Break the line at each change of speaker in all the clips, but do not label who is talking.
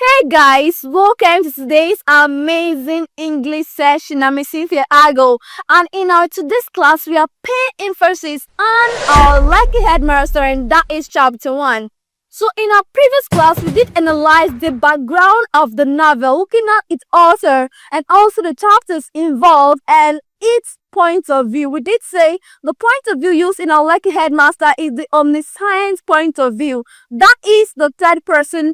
Hey guys, welcome to today's amazing English session. I'm Cynthia Ago, and in our today's class, we are paying emphasis on our Lekki headmaster, and that is chapter 1. So, in our previous class, we did analyze the background of the novel, looking at its author and also the chapters involved and its point of view. We did say the point of view used in our Lekki headmaster is the omniscience point of view. That is the third person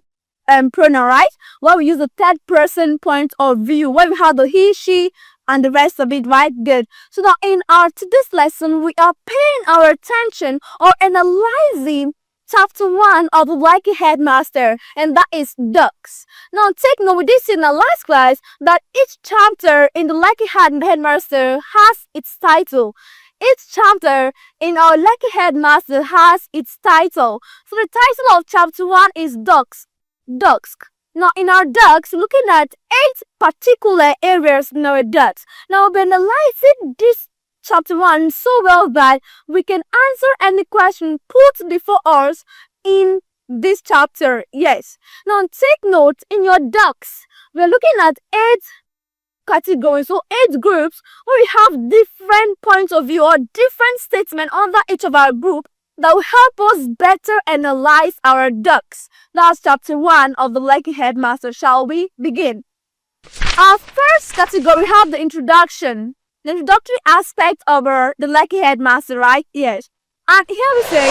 pronoun, right? Where we use the third person point of view, where we have the he, she, and the rest of it, right? Good. So now in our today's lesson, we are paying our attention or analyzing chapter 1 of the Lekki headmaster, and that is ducks. Now take note, we did see in the last class that each chapter in the Lekki headmaster has its title. Each chapter in our Lekki headmaster has its title. So the title of chapter 1 is ducks. Ducks. Now, in our ducks, looking at 8 particular areas in our ducks. Now, we've been analyzing this chapter 1 so well that we can answer any question put before us in this chapter. Yes. Now, take note, in your ducks, we're looking at 8 categories, so 8 groups where we have different points of view or different statements under each of our group that will help us better analyze our ducks. That's chapter 1 of the Lekki headmaster. Shall we begin? Our first category, we have the introduction. The introductory aspect of the Lekki headmaster, right? Yes. And here we say,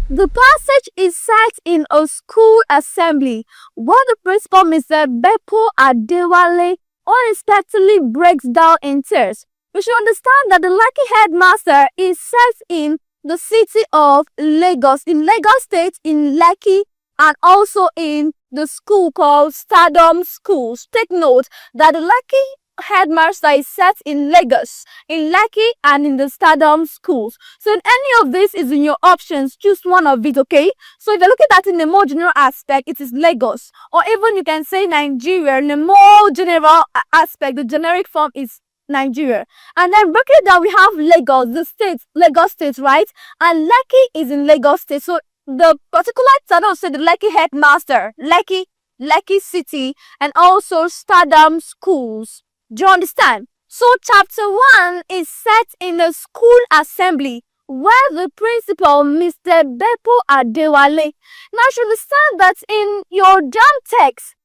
the passage is set in a school assembly where the principal, Mr. Beppo Adewale, unexpectedly breaks down in tears. We should understand that the Lekki headmaster is set in the city of Lagos, in Lagos State, in Lekki, and also in the school called Stardom Schools. Take note that the Lekki headmaster is set in Lagos, in Lekki, and in the Stardom Schools. So if any of this is in your options, choose one of it, okay? So if you're looking at it in a more general aspect, it is Lagos. Or even you can say Nigeria. In a more general aspect, the generic form is Nigeria. And then breaking it down, we have Lagos, the state, Lagos State, right? And Lekki is in Lagos State. So the particular title said the Lekki headmaster, Lekki City, and also Stardom Schools. Do you understand? So chapter 1 is set in a school assembly where the principal, Mr. Beppo Adewale. Now you should understand that in your Jamb text,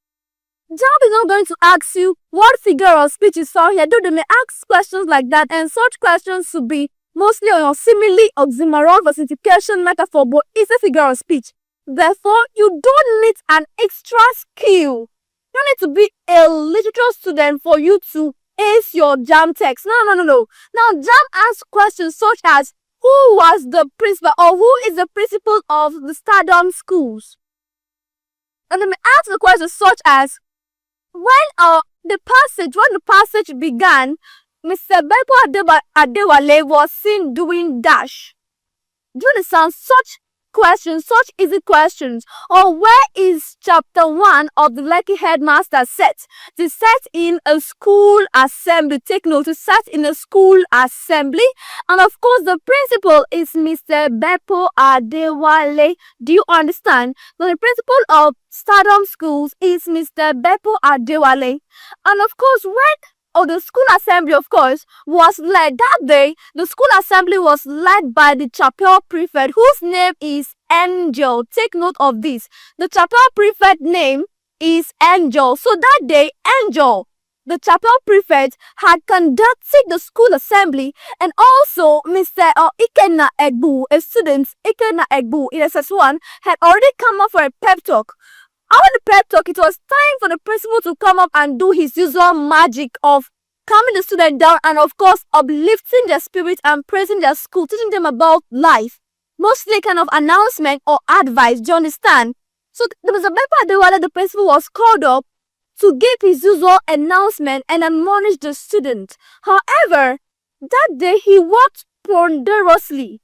Jamb is not going to ask you what figure of speech is found here, though they may ask questions like that, and such questions should be mostly on your simile, oxymoron, versification, metaphor, but it's a figure of speech. Therefore, you don't need an extra skill. You don't need to be a literature student for you to ace your Jamb text. No. Now, Jamb asks questions such as, who was the principal or who is the principal of the Stardom Schools? And they may ask the questions such as, when the passage began, Mr. Beppo Adewale was seen doing dash. Do you understand? Such questions, such easy questions. Or where is chapter 1 of the Lekki headmaster set? It is set in a school assembly. Take note, it's set in a school assembly. And of course, the principal is Mr. Beppo Adewale. Do you understand? So the principal of Stardom Schools is Mr. Beppo Adewale. And of course, the school assembly, of course, was led that day. The school assembly was led by the chapel prefect, whose name is Angel. Take note of this. The chapel prefect name is Angel. So that day, Angel, the chapel prefect, had conducted the school assembly, and also Mr. Ikenna, a student, Ikenna in SS1, had already come up for a pep talk. After the pep talk, it was time for the principal to come up and do his usual magic of calming the student down and, of course, uplifting their spirit and praising their school, teaching them about life. Mostly kind of announcement or advice, do you understand? So, Mr. Beppo Adewale, the principal, was called up to give his usual announcement and admonish the student. However, that day he walked ponderously.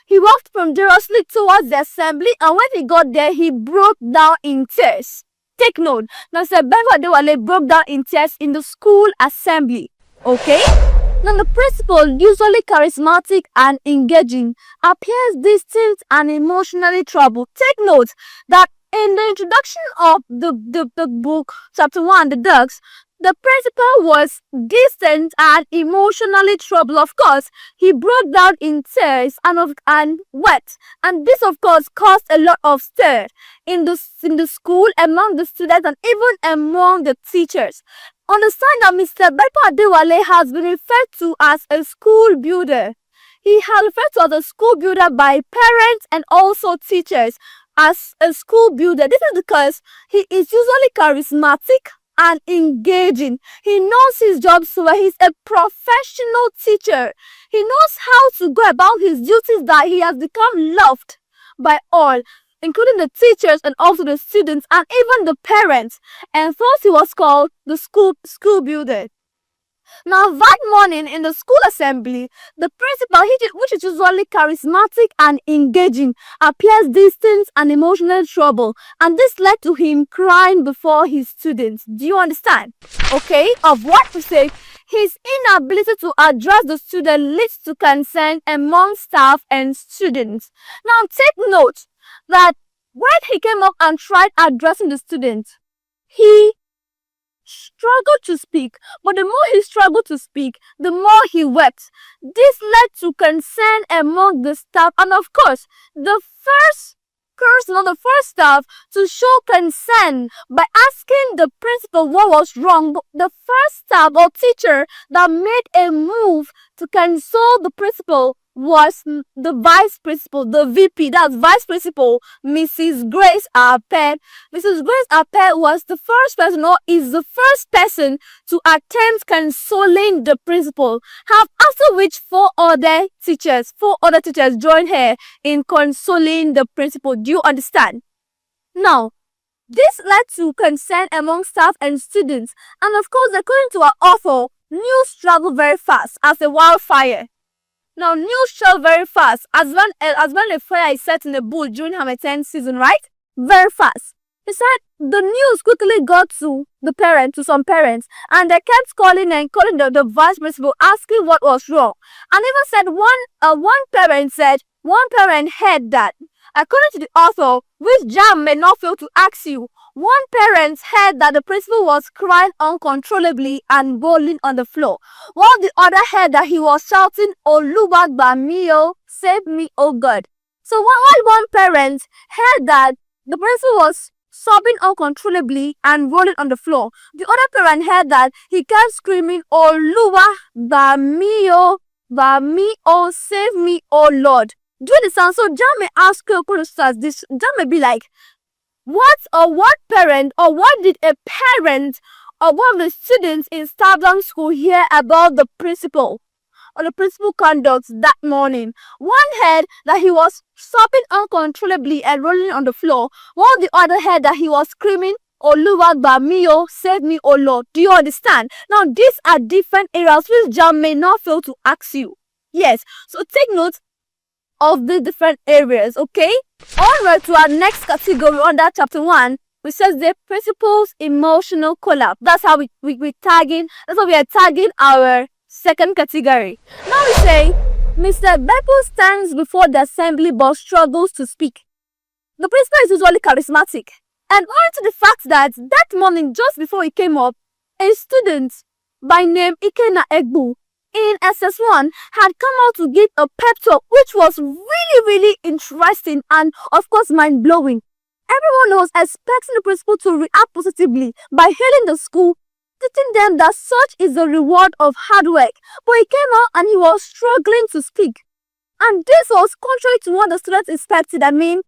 He walked ponderously towards the assembly, and when he got there, he broke down in tears. Take note, Mr. Beppo Adewale broke down in tears in the school assembly. Okay? Now, the principal, usually charismatic and engaging, appears distant and emotionally troubled. Take note that in the introduction of the book, chapter 1, the ducks, the principal was distant and emotionally troubled. Of course, he broke down in tears and wept, and this, of course, caused a lot of stir in the school, among the students, and even among the teachers. Understand that Mr. Bepo Adewale has been referred to as a school builder. He has referred to as a school builder by parents and also teachers as a school builder. This is because he is usually charismatic and engaging. He knows his job so well. He's a professional teacher. He knows how to go about his duties, that he has become loved by all, including the teachers and also the students and even the parents. And thus he was called the school builder. Now, that morning in the school assembly, the principal, which is usually charismatic and engaging, appears distant and emotionally troubled, and this led to him crying before his students. Do you understand? Okay, of what we say, his inability to address the student leads to concern among staff and students. Now, take note that when he came up and tried addressing the students, he struggled to speak, but the more he struggled to speak, the more he wept. This led to concern among the staff, and of course, the first staff to show concern by asking the principal what was wrong. But the first staff or teacher that made a move to console the principal was the vice principal, the VP, that's vice principal, Mrs. Grace Arpet. Mrs. Grace Arpet was the first person, or is the first person, to attempt consoling the principal. After which four other teachers joined her in consoling the principal. Do you understand? Now, this led to concern among staff and students, and of course, according to our author, news traveled very fast as a wildfire. Now, news travel very fast as when a fire is set in a bush during Hamilton season, right? Very fast. He said the news quickly got to some parents, and they kept calling the vice principal, asking what was wrong. And even said one parent heard that, according to the author, which Jamb may not fail to ask you, one parent heard that the principal was crying uncontrollably and rolling on the floor, while the other heard that he was shouting, "Oluwa gba mi o, save me, oh God." So while one parent heard that the principal was sobbing uncontrollably and rolling on the floor, the other parent heard that he kept screaming, "Oluwa gba mi o, save me, oh Lord." Do you understand? So Jamb may ask you questions. This Jamb may be like, what parent or what did a parent or one of the students in Stardom School hear about the principal or the principal conduct that morning? One heard that he was sobbing uncontrollably and rolling on the floor, while the other heard that he was screaming, "Oluwa gba mi o, save me, oh Lord." Do you understand? Now, these are different areas which Jamb may not fail to ask you. Yes, so take note of the different areas, okay? Onward to our next category under chapter 1, which says the principal's emotional collapse. That's how we are tagging our second category. Now we say, Mr. Bepo stands before the assembly but struggles to speak. The principal is usually charismatic, and owing to the fact that morning, just before he came up, a student by name Ikenna in SS1 had come out to give a pep talk, which was really, really interesting and, of course, mind-blowing. Everyone was expecting the principal to react positively by hailing the school, teaching them that such is the reward of hard work. But he came out and he was struggling to speak. And this was contrary to what the students expected. I mean,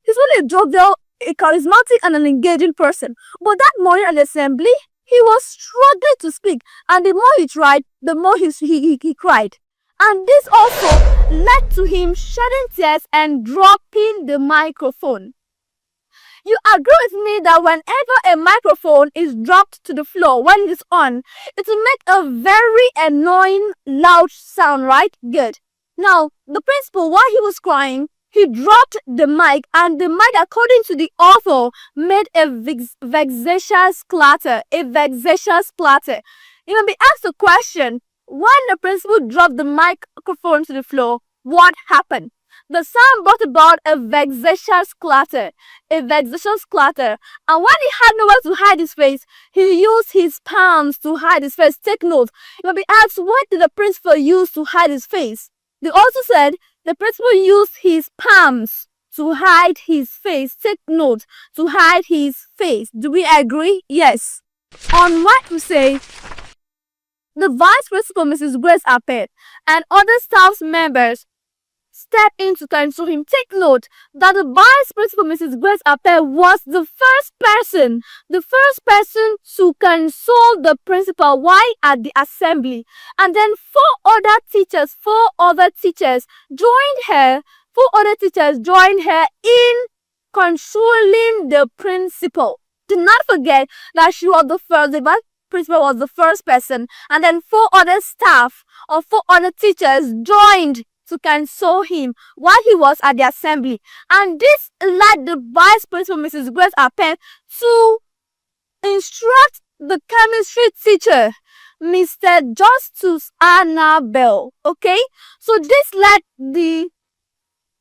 he's really a jovial, a charismatic, and an engaging person. But that morning at the assembly, he was struggling to speak, and the more he tried, the more he cried. And this also led to him shedding tears and dropping the microphone. You agree with me that whenever a microphone is dropped to the floor when it is on, it will make a very annoying, loud sound, right? Good. Now, the principal, while he was crying, he dropped the mic, and the mic, according to the author, made a vexatious clatter. You may be asked a question, when the principal dropped the microphone to the floor, what happened? The sound brought about a vexatious clatter. And when he had nowhere to hide his face, he used his palms to hide his face. Take note. You might be asked, what did the principal use to hide his face? They also said the principal used his palms to hide his face. Take note, to hide his face. Do we agree? Yes. On what we say, the vice principal, Mrs. Grace, appeared, and other staff members stepped in to console him. Take note that the vice principal, Mrs. Grace Appel, was the first person to console the principal while at the assembly. And then four other teachers joined her in consoling the principal. Do not forget that she was the first, the vice principal was the first person, and then four other teachers joined to console him while he was at the assembly. And this led the vice principal, Mrs. Grace Appel, to instruct the chemistry teacher, Mr. Justus Annabelle. Okay? So this led the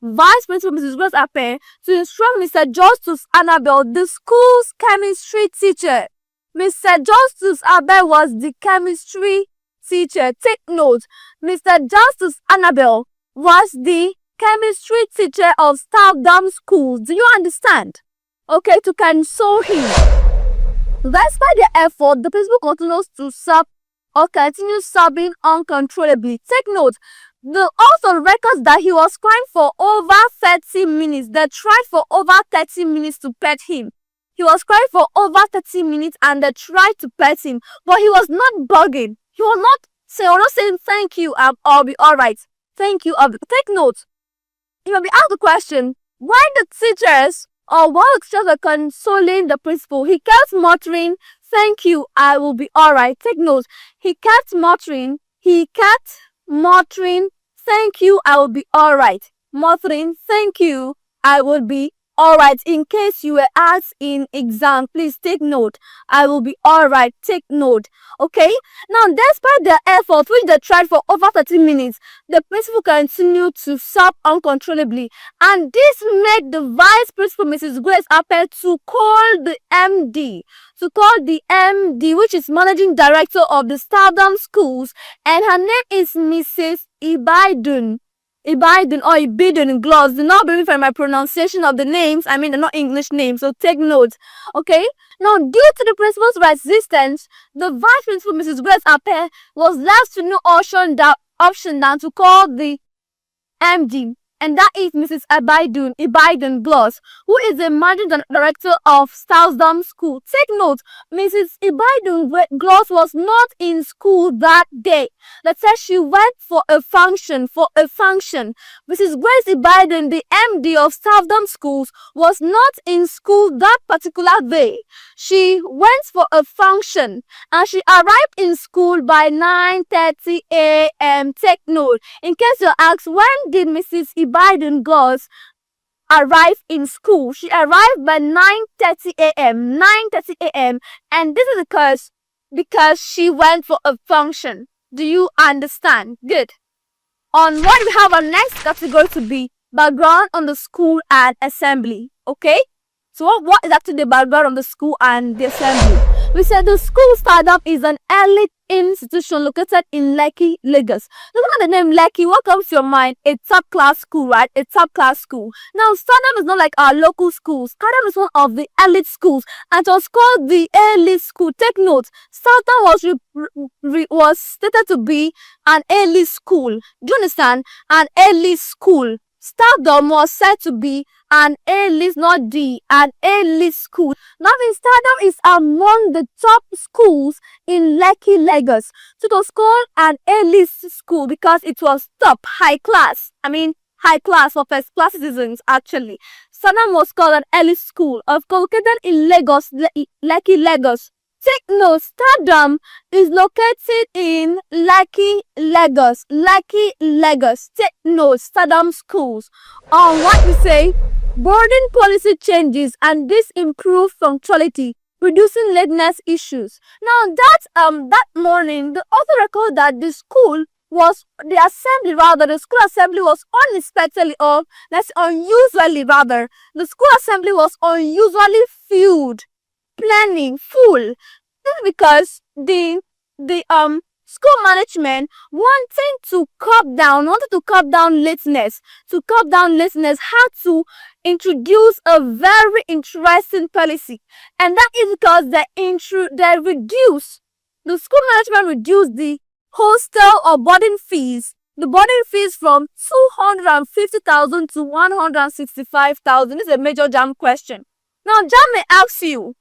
vice principal, Mrs. Grace Appel, to instruct Mr. Justus Annabelle, the school's chemistry teacher. Mr. Justus Annabelle was the chemistry teacher. Take note, Mr. Justus Annabelle was the chemistry teacher of Stoughton School. Do you understand? Okay, to console him. Despite their effort, the principal continues sobbing uncontrollably. Take note, the author records that he was crying for over 30 minutes. They tried for over 30 minutes to pet him. He was crying for over 30 minutes and they tried to pet him, but he was not bugging. He was not saying thank you, I'll be alright. Thank you. Take note. You may be asked the question, why the teachers were consoling the principal, he kept muttering, thank you, I will be alright. Take note. He kept muttering, thank you, I will be alright. Muttering, thank you, I will be alright. In case you were asked in exam, please take note. I will be alright. Take note. Okay? Now, despite their efforts, which they tried for over 30 minutes, the principal continued to sob uncontrollably. And this made the vice principal, Mrs. Grace Appel, to call the MD, which is managing director of the Stoughton Schools, and her name is Mrs. Ibidun or Ibidun Gloss. Do not believe in my pronunciation of the names. I mean, they're not English names, so take note. Okay? Now, due to the principal's resistance, the vice principal, Mrs. Grace Appel, was left to no option than to call the MD, and that is Mrs. Ibidun Gloss, who is the managing director of Stoughton School. Take note, Mrs. Ibidun Gloss was not in school that day. Let's say she went for a function. Mrs. Grace Ibidun, the MD of Stoughton Schools, was not in school that particular day. She went for a function and she arrived in school by 9:30 a.m. Take note. In case you're asked, when did Mrs. Ibidun Gloss arrive in school? She arrived by 9:30 a.m. And this is because she went for a function. Do you understand? Good. On what we have our next category to be background on the school and assembly. Okay? So what is actually the background on the school and the assembly? We said the school startup is an elite institution located in Lekki, Lagos. Look at the name Lekki. What comes to your mind? A top-class school, right? A top-class school. Now, startup is not like our local schools. Startup is one of the elite schools, and it was called the elite school. Take note. Startup was stated to be an elite school. Do you understand? An elite school. Stardom was said to be an A-list, an A-list school. Now, Stardom is among the top schools in Lekki, Lagos. So it was called an A-list school because it was top, high class for first class citizens, actually. Stardom was called an A-list school, located in Lagos, Lekki, Lagos. Take note, Stardom is located in Lekki, Lagos. Take note, Stardom schools. On what we say, boarding policy changes, and this improved punctuality, reducing lateness issues. Now, that morning, the author recalled that the school the school assembly was unexpectedly, or let's unusually rather, the school assembly was unusually filled, planning full. This is because the school management wanted to curb down lateness. To curb down lateness, had to introduce a very interesting policy, and that is because the school management reduced the hostel or boarding fees. The boarding fees from 250,000 to 165,000. This is a major Jamb question. Now, Jamb may ask you,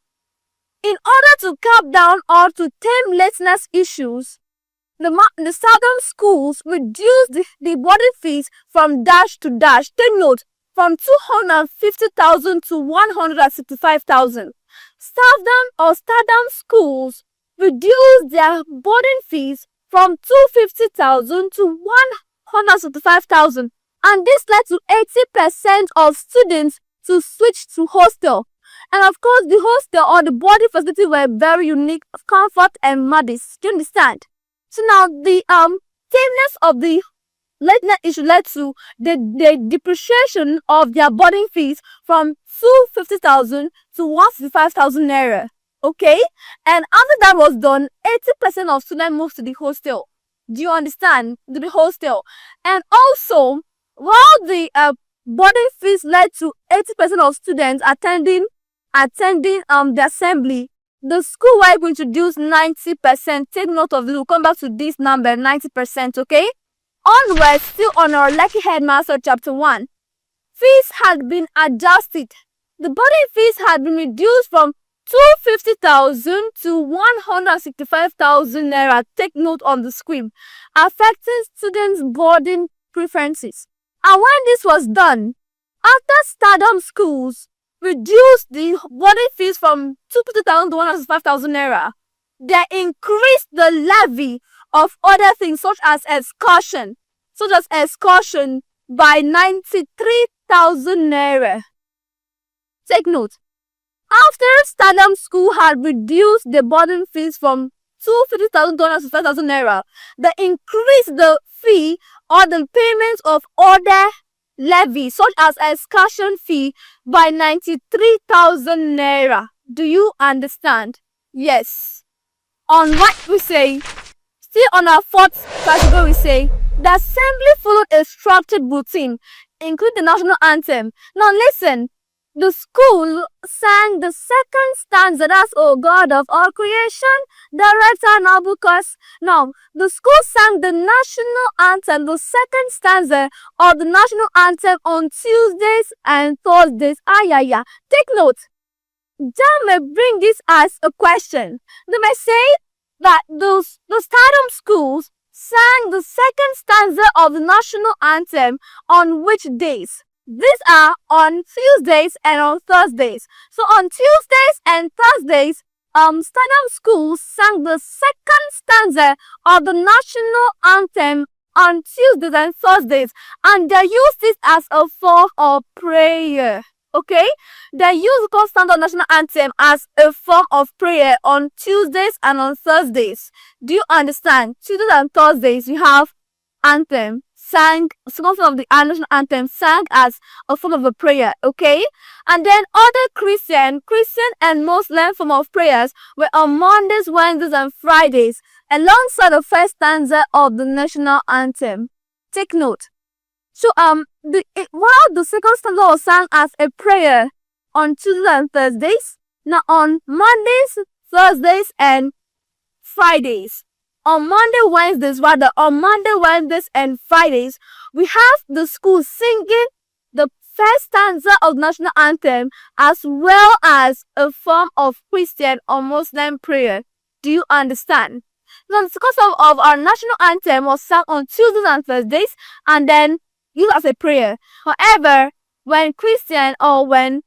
in order to curb down or to tame lateness issues, the southern schools reduced the boarding fees from dash to dash. Take note, from 250,000 to 165,000. Southern schools reduced their boarding fees from 250,000 to 165,000, and this led to 80% of students to switch to hostel. And of course, the hostel or the boarding facility were very unique, comfort and modest. Do you understand? So now the tameness of the lateness issue led to the depreciation of their boarding fees from 250,000 to 165,000 naira. Okay, and after that was done, 80% of students moved to the hostel. Do you understand? To the hostel. And also, while the boarding fees led to 80% of students attending the assembly, the school will introduce 90%. Take note of this. We'll come back to this number, 90%. Okay. Onwards, still on our Lekki Headmaster Chapter 1, fees had been adjusted. The boarding fees had been reduced from 250,000 to 165,000 naira. Take note on the screen, affecting students' boarding preferences. And when this was done, after stardom schools reduced the boarding fees from 250,000 to 165,000 naira, they increased the levy of other things such as excursion by 93,000 naira. Take note. After Stardom School had reduced the boarding fees from 250,000 to 165,000 naira, they increased the fee or the payment of other levies such as excursion fee by 93,000 naira. Do you understand? Yes. On what we say, still on our fourth category, we say the assembly followed a structured routine, including the national anthem. Now listen. The school sang the second stanza, that's O God of all creation, director and Abukas. Now, the school sang the national anthem, the second stanza of the national anthem on Tuesdays and Thursdays. Take note. Jamb may bring this as a question. They may say that the stardom schools sang the second stanza of the national anthem on which days? These are on Tuesdays and on Thursdays. So on Tuesdays and Thursdays, stardom schools sang the second stanza of the national anthem on Tuesdays and Thursdays, and they use this as a form of prayer. Okay, they use the constant national anthem as a form of prayer on Tuesdays and on Thursdays. Do you understand? Tuesdays and Thursdays, you have anthem sang, some of the national anthem sang as a form of a prayer. Okay, and then other Christian and Muslim form of prayers were on Mondays, Wednesdays, and Fridays, alongside the first stanza of the national anthem. Take note. So while the second stanza was sang as a prayer on Tuesdays and Thursdays, now on Mondays, Thursdays, and Fridays, on Monday, Wednesdays, and Fridays, we have the school singing the first stanza of the national anthem as well as a form of Christian or Muslim prayer. Do you understand? So the second of our national anthem was sung on Tuesdays and Thursdays, and then used as a prayer. However, when Christian and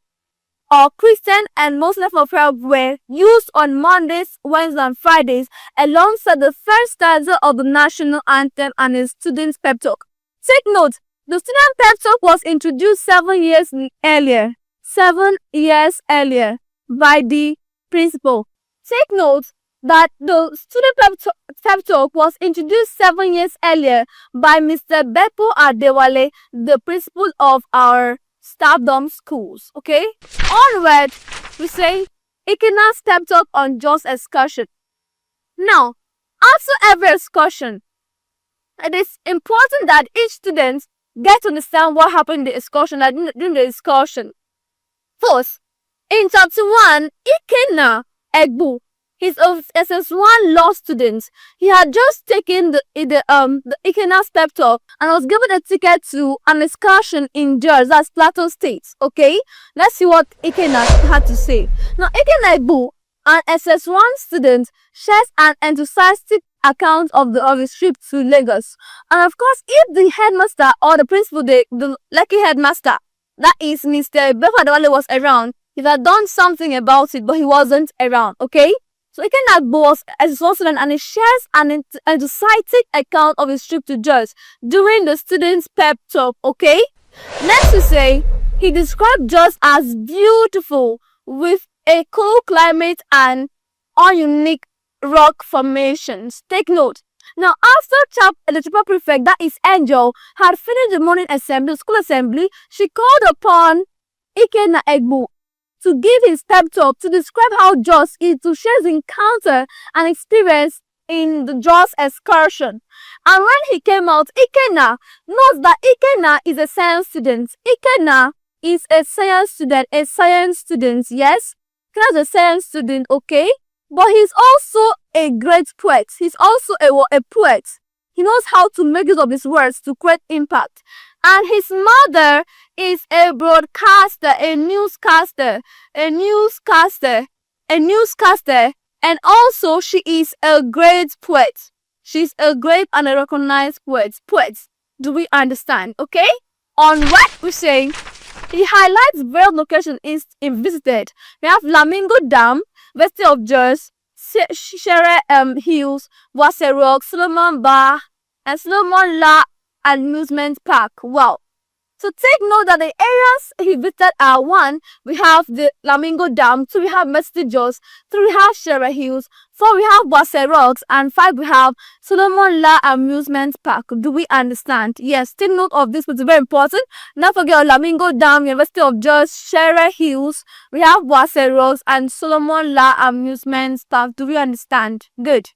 Muslim form of prayer were used on Mondays, Wednesdays, and Fridays, alongside the first stanza of the national anthem and a student's pep talk. Take note, the student pep talk was introduced 7 years earlier by the principal. Take note, that the student pep talk was introduced 7 years earlier by Mr. Beppo Adewale, the principal of our staffdom schools. Okay? Onward, we say Ikenna's pep talk on Jos excursion. Now, after every excursion, it is important that each student get to understand what happened in the excursion, during the excursion. First, in chapter 1, Ikenna Egbu, he's a SS1 law student. He had just taken the Ikenna's pep talk and was given a ticket to an excursion in Jos, that's Plateau State. Okay, let's see what Ikenna had to say. Now, Ikenna Egbu, an SS1 student, shares an enthusiastic account of his trip to Lagos. And of course, if the headmaster or the principal, the Lekki headmaster, that is Mr. Befadwale, was around, he had done something about it, but he wasn't around. Okay? So Ikenna was as a student, and he shares an enthusiastic account of his trip to Jos during the students' pep talk. Okay? Next, we say he described Jos as beautiful with a cool climate and unique rock formations. Take note. Now, after the chapter prefect, that is Angel, had finished the morning assembly, the school assembly, she called upon Ikenna Egbu to give his pep talk to describe how Jos is to share his encounter and experience in the Jos excursion. And when he came out, Ikenna knows that Ikenna is a science student. Ikenna is a science student, yes? Ikenna is a science student, okay? But he's also a great poet. He's also a poet. He knows how to make use of his words to create impact. And his mother is a broadcaster, a newscaster, and also she is a great poet. She's a great and a recognized poet. Do we understand? Okay? On what we say, he highlights various locations in visited. We have Flamingo Dam, Valley of Jos, Shere Hills, Wase Rock, Solomon Bar, and Solomon La Amusement Park. Wow. So take note that the areas he visited are: 1, we have the Flamingo Dam; 2, we have Valley Jos; 3, we have Shere Hills; 4, we have Wase Rocks; and 5, we have Solomon La Amusement Park. Do we understand? Yes, take note of this, which is very important. Not forget Flamingo Dam, University of Jos, Shere Hills, we have Wase Rocks, and Solomon La Amusement Park. Do we understand? Good.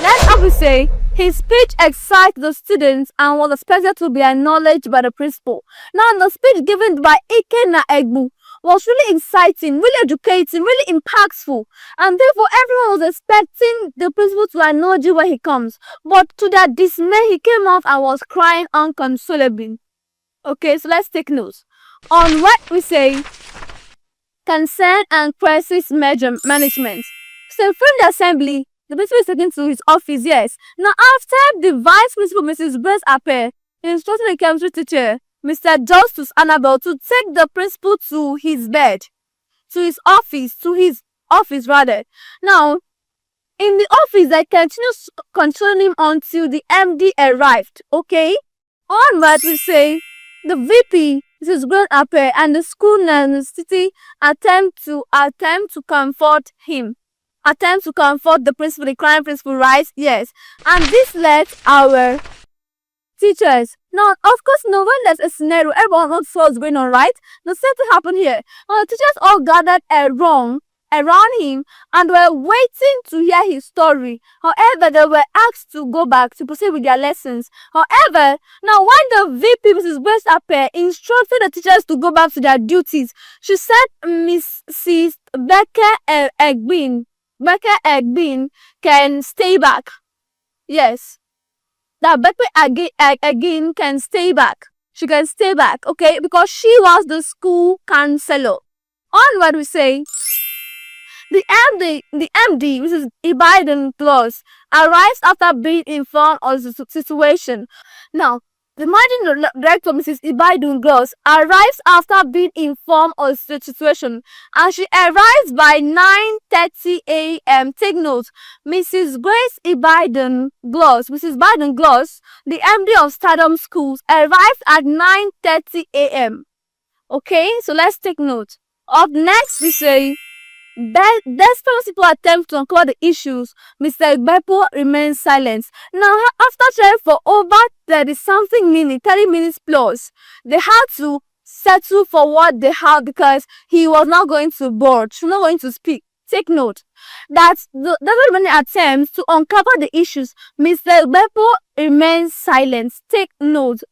Next up, we say his speech excited the students and was expected to be acknowledged by the principal. Now, the speech given by Ikenna Egbu was really exciting, really educating, really impactful, and therefore everyone was expecting the principal to acknowledge him when he comes. But to their dismay, he came out and was crying unconsolably. Okay, so let's take notes on what we say concern and crisis management. So from the assembly, the principal is taken to his office, yes. Now, after the vice principal, Mrs. Grace appeared, he instructed the chemistry teacher, Mr. Justus Annabelle, to take the principal to his office rather. Now, in the office, they continued controlling him until the MD arrived, okay? Onward, we say, the VP, Mrs. Grace appeared, and the school city attempt to comfort him. Attempt to comfort the principal, the crying principal, right? Yes. And this led our teachers. Now, of course, when there's a scenario, everyone knows what's going on, right? The same thing happened here. Now, the teachers all gathered around him and were waiting to hear his story. However, they were asked to go back to proceed with their lessons. However, now when the VP, Mrs. West, appeared, instructed the teachers to go back to their duties, she said Mrs. Becca Egbin can stay back. Yes. That Becca again can stay back. She can stay back, okay? Because she was the school counselor. Onward, we say, the MD, which is Ibadan Plus, arrives after being informed of the situation. Now, the managing director, Mrs. Ibadan Gloss, arrives after being informed of the situation, and she arrives by 9:30 a.m. Take note, Mrs. Grace Ibadan Gloss, the MD of Stardom Schools, arrived at 9:30 a.m. Okay, so let's take note. Up next, we say Despite people attempt to uncover the issues, Mr. Igbepo remains silent. Now, after trying for over 30 minutes plus, they had to settle for what they had because he was not going to board, he was not going to speak. Take note that the many attempts to uncover the issues, Mr. Igbepo remains silent. Take notes.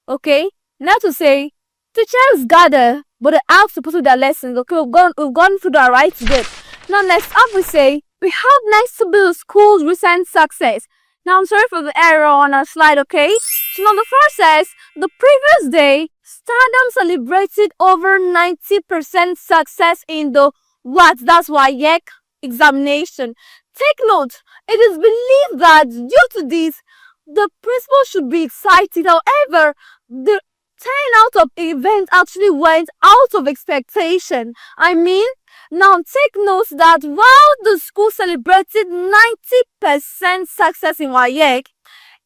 Okay? Not to say, teachers gather, but they have to pursue their lessons. Okay, we've gone through the right bit. Now next up we say, we have next to build school's recent success. Now I'm sorry for the error on our slide, okay? So now the first says, the previous day, Stardom celebrated over 90% success in the WAEC examination. Take note, it is believed that due to this, the principal should be excited. However, the turnout of events actually went out of expectation. I mean, now take note that while the school celebrated 90% success in WAEC,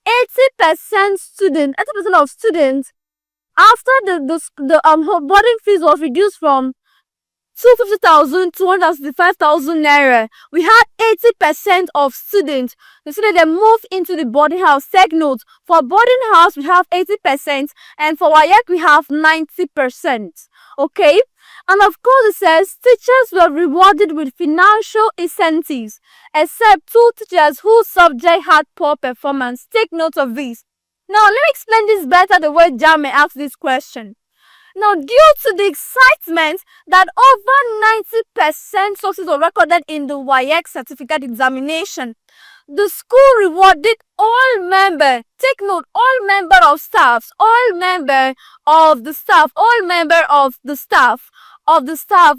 80% of students, after the boarding fees was reduced from 250,000 to 165,000 naira. We had 80% of students. The students that moved into the boarding house. Take note, for boarding house we have 80% and for WAEC we have 90%. Okay? And of course it says teachers were rewarded with financial incentives except 2 teachers whose subject had poor performance. Take note of this. Now let me explain this better the way Jamb asked this question. Now, due to the excitement that over 90% sources were recorded in the WAEC certificate examination, the school rewarded all members, take note, all member of staff, all member of the staff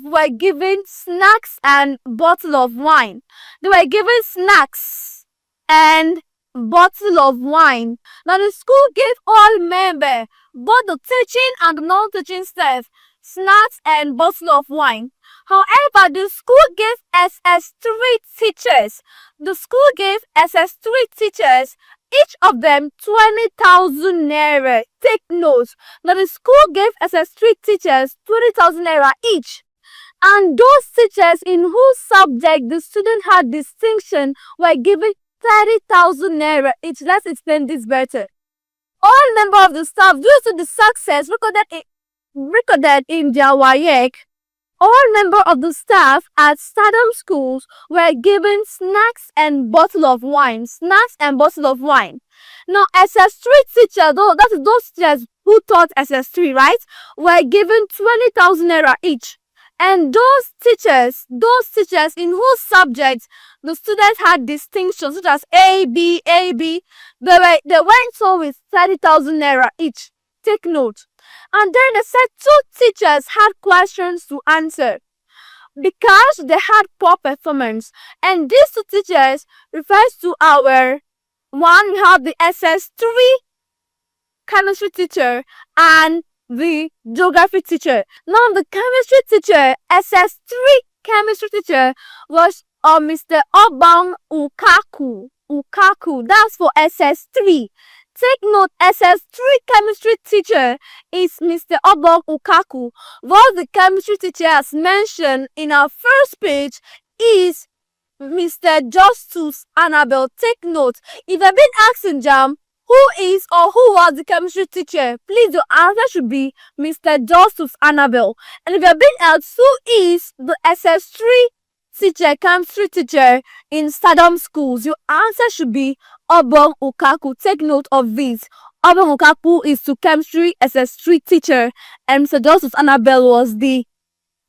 were given snacks and bottle of wine. They were given snacks and bottle of wine. Now the school gave all members, both the teaching and the non-teaching staff, snacks and bottle of wine. However, the school gave SS3 teachers. Each of them 20,000 naira. Take note. Now the school gave SS3 teachers 20,000 naira each. And those teachers in whose subject the student had distinction were given 30,000 naira each. Let's explain this better. All members of the staff, due to the success recorded in their WAEC, all members of the staff at Stardom schools were given snacks and bottle of wine. Now, SS3 teachers, that is those teachers who taught SS3, right, were given 20,000 naira each. And those teachers in whose subjects the students had distinctions such as A, B, they went on with 30,000 naira each. Take note. And then they said 2 teachers had questions to answer because they had poor performance. And these 2 teachers refers to our one, we have the SS3 chemistry teacher and the geography teacher. Now the chemistry teacher, SS3 chemistry teacher, was Mr. Obang Ukaku. That's for SS3. Take note, SS3 chemistry teacher is Mr. Obang Ukaku. What the chemistry teacher has mentioned in our first page is Mr. Justus Annabelle. Take note, if I've been asking Jamb, who is or who was the chemistry teacher, please your answer should be Mr. Justus Annabelle. And if you've been asked who is the SS3 teacher, chemistry teacher in Stardom schools, your answer should be Obang Ukaku. Take note of this. Obang Ukaku is the chemistry SS3 teacher and Mr. Justus Annabelle was the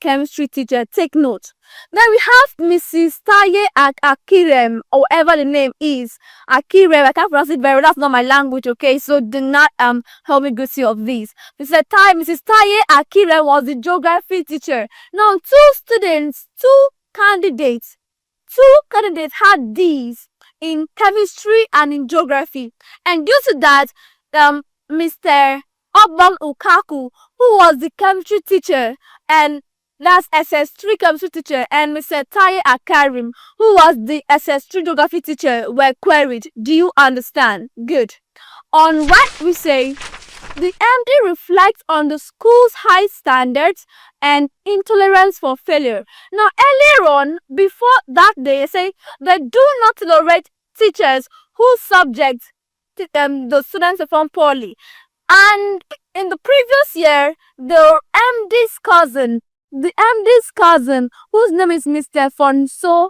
chemistry teacher. Take note. Then we have Mrs. Taye Akirem, or whatever the name is. Akirem, I can't pronounce it very well. That's not my language, okay? So do not help me go see of this. Mrs. Taye Akirem was the geography teacher. Now, two candidates had D's in chemistry and in geography. And due to that, Mr. Obang Ukaku, who was the chemistry teacher, and that's SS3 chemistry teacher, and Mr. Taye Akarim, who was the SS3 geography teacher, were queried. Do you understand? Good. On what we say, The MD reflects on the school's high standards and intolerance for failure. Now, earlier on, before that, they say they do not tolerate teachers whose subjects the students perform poorly. And in the previous year, the MD's cousin, whose name is Mr. Fonso,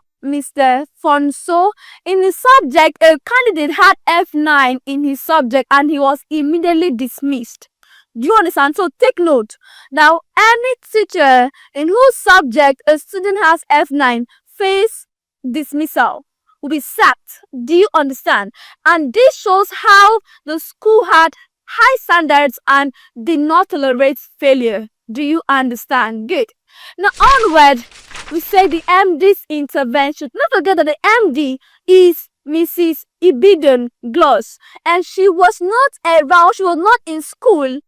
in his subject, a candidate had F9 in his subject and he was immediately dismissed. Do you understand? So take note. Now, any teacher in whose subject a student has F9 face dismissal, will be sacked. Do you understand? And this shows how the school had high standards and did not tolerate failure. Do you understand? Good. Now onward, we say the MD's intervention. Not forget that the MD is Mrs. Ibidon Gloss, and she was not around, she was not in school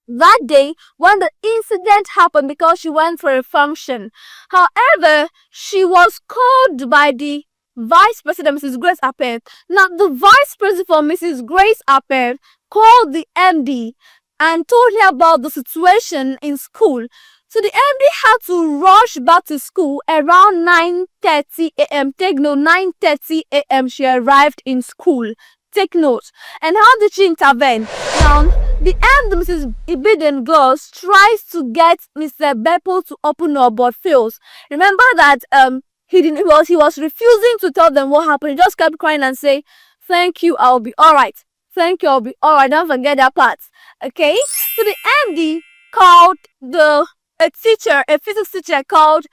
that day when the incident happened because she went for a function. However, she was called by the Vice President, Mrs. Grace Appel. Now, the Vice President for Mrs. Grace Appel called the MD and told her about the situation in school. So the MD had to rush back to school around 9:30 a.m. Take note, 9:30 a.m. she arrived in school. Take note. And how did she intervene? Now, the MD, Mrs. Ibiden Gloss, tries to get Mr. Beppo to open up but fails. Remember that he was refusing to tell them what happened. He just kept crying and say, "Thank you, I'll be alright. Thank you, I'll be alright." Don't forget that part. Okay? So the MD called a physics teacher called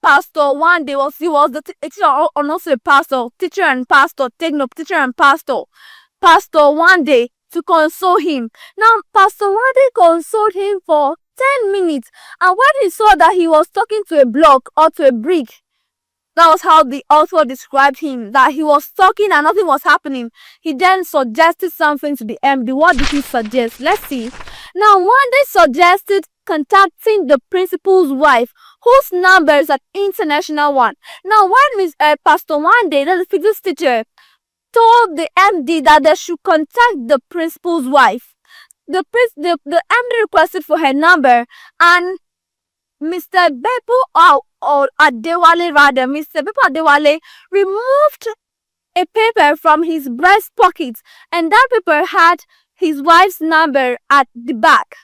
Pastor. One day he was the teacher, or not a pastor, teacher and pastor. Take note, teacher and pastor. Pastor one day to console him. Now, Pastor one day consoled him for 10 minutes, and when he saw that he was talking to a block or to a brick, that was how the author described him, that he was talking and nothing was happening. He then suggested something to the MD. What did he suggest? Let's see. Now, one day suggested contacting the principal's wife, whose number is an international one. Now, when Pastor one day, the physics teacher, told the MD that they should contact the principal's wife, the MD requested for her number, and Mr. Beppo Mr. Beppo Adewale removed a paper from his breast pocket, and that paper had his wife's number at the back.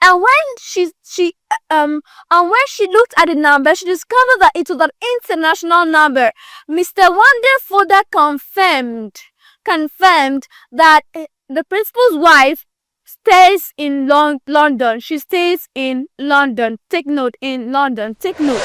And when she looked at the number, she discovered that it was an international number. Mr. Wonder further confirmed that the principal's wife stays in London. She stays in London. Take note, in London. Take note.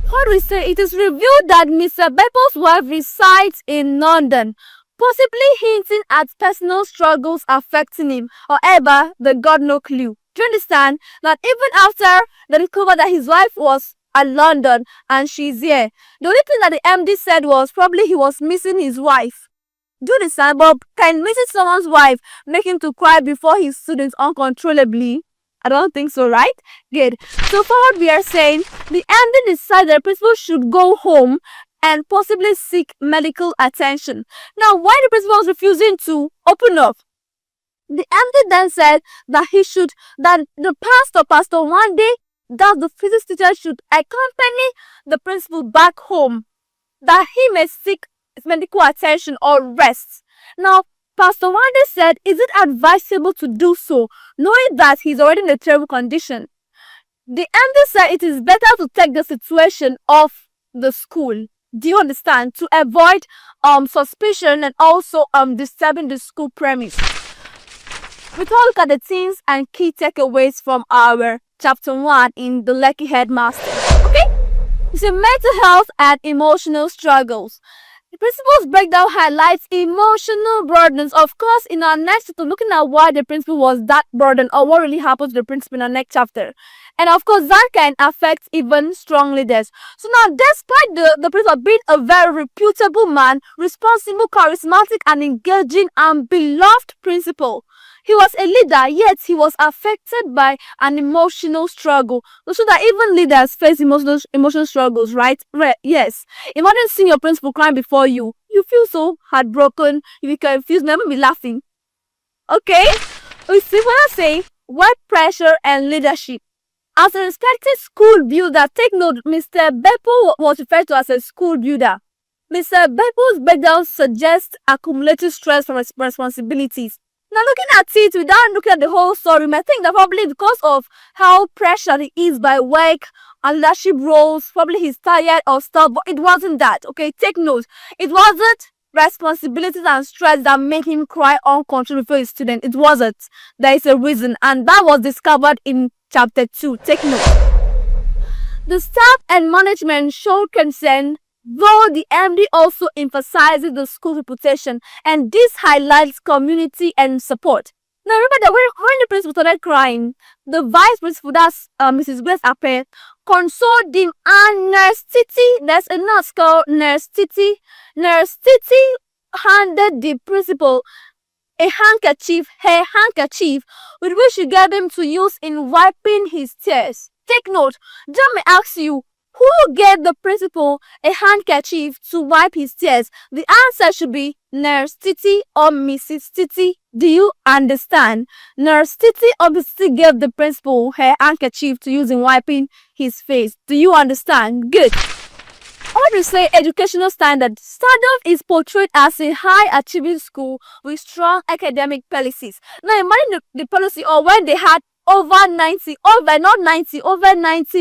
What we say? It is revealed that Mr. Beppo's wife resides in London, possibly hinting at personal struggles affecting him. However, they got no clue. Do you understand that even after they discovered that his wife was at London and she's here, the only thing that the MD said was probably he was missing his wife. Do you understand? But can missing someone's wife make him to cry before his students uncontrollably? I don't think so, right? Good. So forward we are saying the MD decided the principal should go home and possibly seek medical attention. Now, why the principal was refusing to open up? The MD then said that the pastor one day, that the physics teacher should accompany the principal back home, that he may seek medical attention or rest. Now, Pastor Wande said, is it advisable to do so, knowing that he's already in a terrible condition? The MD said it is better to take the situation off the school. Do you understand? To avoid suspicion and also disturbing the school premise. We all look at the things and key takeaways from our chapter 1 in the Lekki Headmaster. Okay? It's mental health and emotional struggles. The principal's breakdown highlights emotional burdens. Of course, in our next chapter, looking at why the principal was that burdened or what really happened to the principal in our next chapter. And of course, that can affect even strong leaders. So now, despite the principal being a very reputable man, responsible, charismatic, and engaging and beloved principal, he was a leader, yet he was affected by an emotional struggle. So that even leaders face emotional struggles, right? Yes. Imagine seeing your principal crying before you. You feel so heartbroken, you be confused, never be laughing. Okay? We simply say work pressure and leadership. As a respected school builder, take note, Mr. Beppo was referred to as a school builder. Mr. Beppo's breakdown suggests accumulated stress from responsibilities. Now, looking at it without looking at the whole story, I think that probably because of how pressured he is by work and leadership roles, probably he's tired or stuff, but it wasn't that. Okay, take note. It wasn't responsibilities and stress that make him cry uncontrollably before his student. It wasn't. There is a reason, and that was discovered in chapter 2. Take note. The staff and management showed concern, though the MD also emphasizes the school reputation, and this highlights community and support. Now remember that when the principal started crying, the vice principal, that's Mrs. Grace Ape, consoled him, and Nurse Titi, there's a nurse called Nurse Titi handed the principal a handkerchief, her handkerchief, with which she gave him to use in wiping his tears. Take note, Jamb may ask you, who gave the principal a handkerchief to wipe his tears? The answer should be Nurse Titi or Mrs. Titi. Do you understand? Nurse Titi obviously gave the principal her handkerchief to use in wiping his face. Do you understand? Good. I want to say educational standard. Standard is portrayed as a high-achieving school with strong academic policies. Now imagine the policy, or when they had over 90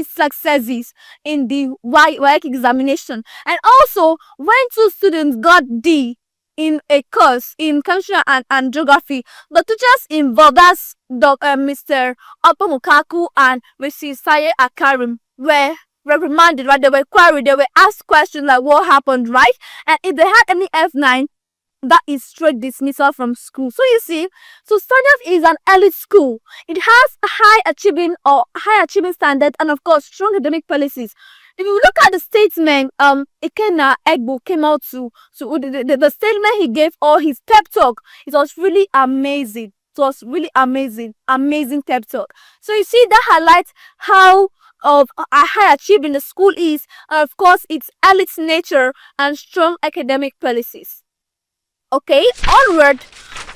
successes in the WAEC examination. And also, when 2 students got D in a course in chemistry and geography, the teachers involved, that's Mr. Opomukaku and Mrs. Saye Akarim, were reprimanded, right? They were queried, they were asked questions like what happened, right? And if they had any F9, that is straight dismissal from school. So you see, so Standard is an elite school. It has a high achieving standard, and of course strong academic policies. If you look at the statement Ikenna Egbo came out to the statement he gave, or his pep talk, it was really amazing. It was really amazing pep talk. So you see, that highlights how of a high achieving the school is, and of course its elite nature and strong academic policies. Okay, onward,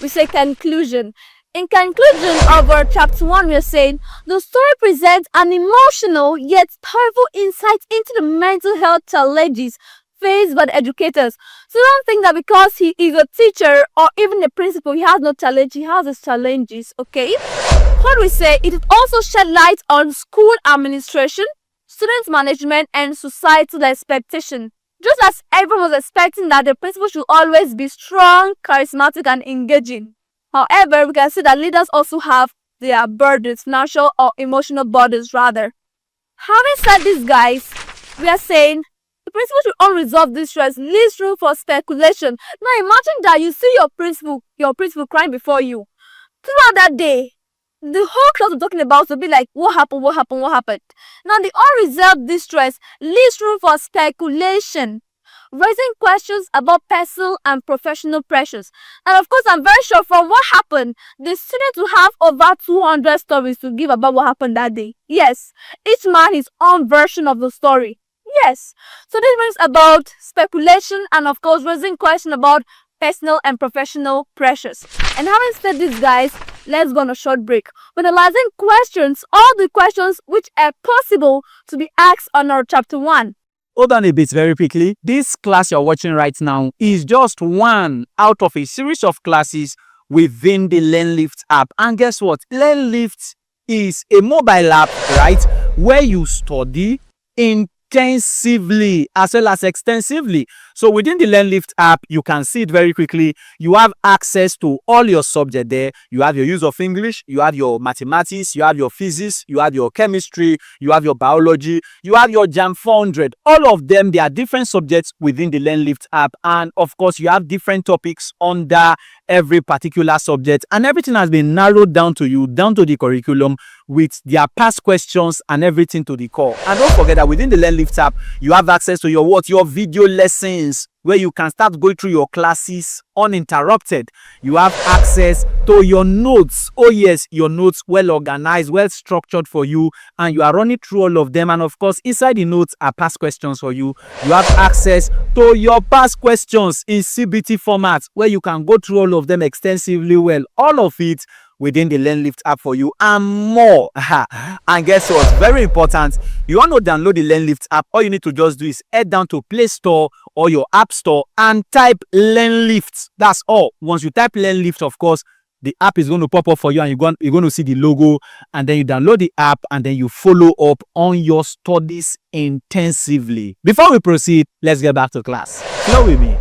we say conclusion. In conclusion of our chapter 1, we are saying the story presents an emotional yet powerful insight into the mental health challenges faced by the educators. So don't think that because he is a teacher or even a principal, he has no challenge. He has his challenges, okay? What we say, it also shed light on school administration, student management, and societal expectation. Just as everyone was expecting that the principal should always be strong, charismatic, and engaging. However, we can see that leaders also have their burdens, financial or emotional burdens rather. Having said this, guys, we are saying the principal should unresolved distress leaves room for speculation. Now imagine that you see your principal crying before you. Throughout that day, the whole class was talking about will be like, what happened? Now the unresolved distress leaves room for speculation, raising questions about personal and professional pressures. And of course, I'm very sure from what happened, the students will have over 200 stories to give about what happened that day. Yes, each man his own version of the story. Yes, so this means about speculation and of course raising questions about personal and professional pressures. And having said this, guys, let's go on a short break. When analyzing questions, all the questions which are possible to be asked on our chapter 1.
Hold on a bit very quickly. This class you're watching right now is just one out of a series of classes within the LearnLift app. And guess what? LearnLift is a mobile app, right, where you study intensively as well as extensively. So within the LearnLift app, you can see it very quickly. You have access to all your subjects there. You have your use of English, you have your mathematics, you have your physics, you have your chemistry, you have your biology, you have your Jamb 400. All of them, they are different subjects within the LearnLift app. And of course, you have different topics under every particular subject. And everything has been narrowed down to you, down to the curriculum, with their past questions and everything to the core. And don't forget that within the LearnLift app, you have access to your video lessons, where you can start going through your classes uninterrupted. You have access to your notes. Oh yes, your notes, well organized, well structured for you, and you are running through all of them. And of course, inside the notes are past questions for you. You have access to your past questions in CBT format, where you can go through all of them extensively well. All of it within the LearnLift app for you and more. And guess what? Very important. You want to download the LearnLift app, all you need to just do is head down to Play Store or your App Store and type LearnLift. That's all. Once you type LearnLift, of course, the app is going to pop up for you and you're going to see the logo, and then you download the app and then you follow up on your studies intensively. Before we proceed, let's get back to class. Flow with me.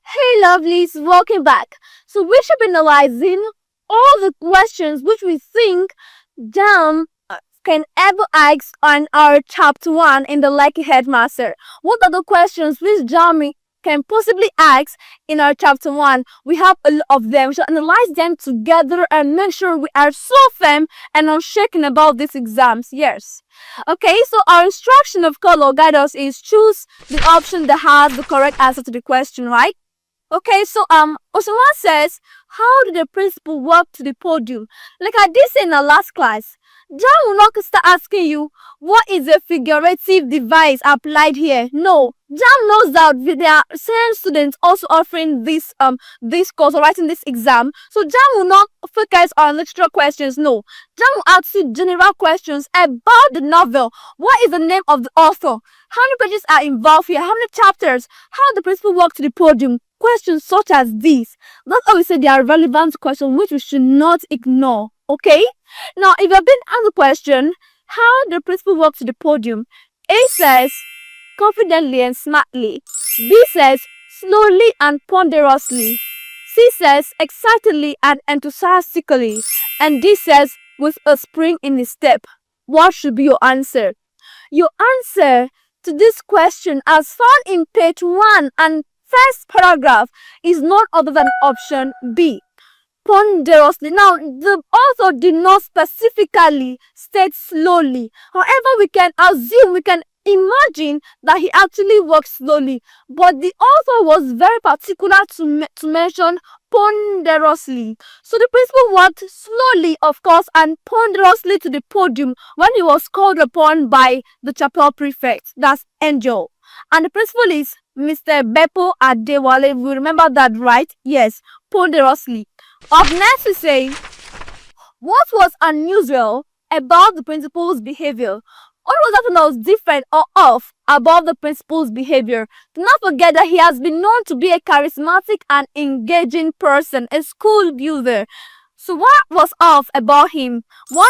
Hey lovelies, welcome back. So we should be analyzing all the questions which we think Jamb can ever ask on our chapter 1 in the Lekki Headmaster. What are the questions which Jamb can possibly ask in our chapter 1? We have a lot of them. We should analyze them together and make sure we are so firm and unshaken about these exams. Yes. Okay, so our instruction of color guide us is choose the option that has the correct answer to the question, right? Okay, so Osama says, how did the principal walk to the podium? Like I did say in our last class, Jamb will not start asking you, what is a figurative device applied here? No, Jamb knows that there are certain students also offering this course or writing this exam. So Jamb will not focus on literal questions. No, Jamb will ask you general questions about the novel. What is the name of the author? How many pages are involved here? How many chapters? How the principal walked to the podium? Questions such as these. That's why we say they are relevant questions which we should not ignore. Okay? Now, if you have been asked the question, how the principal walked to the podium? A says, confidently and smartly. B says, slowly and ponderously. C says, excitedly and enthusiastically. And D says, with a spring in his step. What should be your answer? Your answer to this question, as found in page 1 and first paragraph, is none other than option B, ponderously. Now, the author did not specifically state slowly. However, we can assume, we can imagine that he actually walked slowly. But the author was very particular to mention ponderously. So the principal walked slowly, of course, and ponderously to the podium when he was called upon by the chapel prefect. That's Angel. And the principal is Mr. Beppo Adewale. We remember that, right? Yes, ponderously. Up next we say, what was unusual about the principal's behavior? What was that that was different or off about the principal's behavior? Do not forget that he has been known to be a charismatic and engaging person, a school builder. So what was off about him? A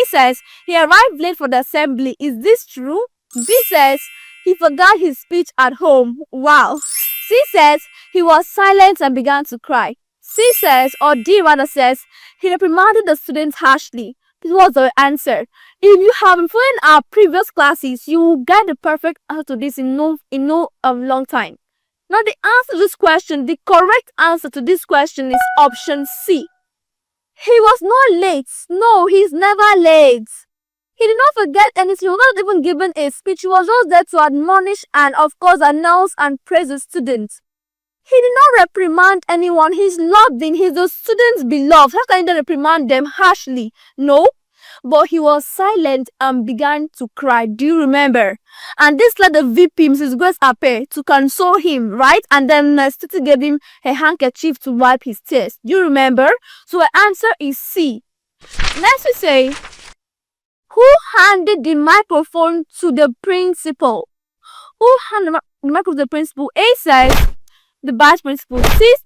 says, he arrived late for the assembly. Is this true? B says, he forgot his speech at home. Wow. C says, he was silent and began to cry. C says, or D rather says, he reprimanded the students harshly. This was the answer. If you have been following our previous classes, you will get the perfect answer to this in no long time. Now the answer to this question, the correct answer to this question is option C. He was not late. No, he's never late. He did not forget anything. He was not even given a speech. He was just there to admonish and, of course, announce and praise the students. He did not reprimand anyone. He's loving. He's the students' beloved. How can he reprimand them harshly? No. But he was silent and began to cry. Do you remember? And this led the VP, Mrs. Grace Ape, to console him, right? And then Titi gave him a handkerchief to wipe his tears. Do you remember? So the answer is C. Next we say, who handed the microphone to the principal? Who handed the microphone to the principal? A says the vice principal.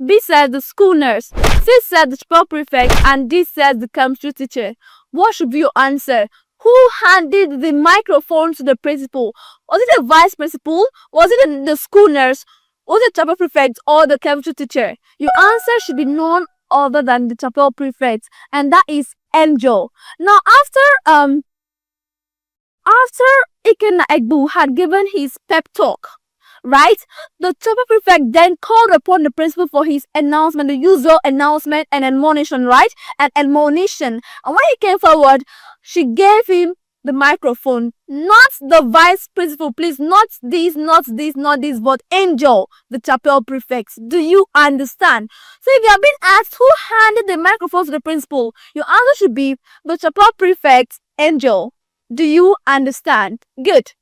B says the school nurse. C says the chapel prefect. And D says the chemistry teacher. What should be your answer? Who handed the microphone to the principal? Was it the vice principal? Was it the school nurse? Was it the chapel prefect or the chemistry teacher? Your answer should be none other than the chapel prefect, and that is Angel. Now, after Ikenna had given his pep talk, right, the chapel prefect then called upon the principal for his announcement, the usual announcement and admonition, right? And admonition. And when he came forward, she gave him the microphone. Not the vice principal, please. Not this, but Angel, the chapel prefect. Do you understand? So if you have been asked who handed the microphone to the principal, your answer should be the chapel prefect, Angel. Do you understand? Good.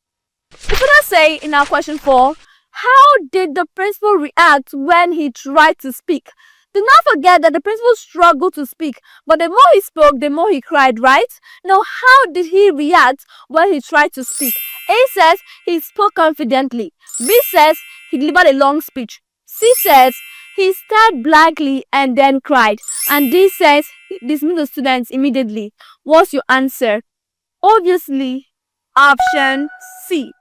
We further say in our question 4, how did the principal react when he tried to speak? Do not forget that the principal struggled to speak, but the more he spoke, the more he cried, right? Now, how did he react when he tried to speak? A says he spoke confidently. B says he delivered a long speech. C says he stared blankly and then cried. And D says he dismissed the students immediately. What's your answer? Obviously, option C.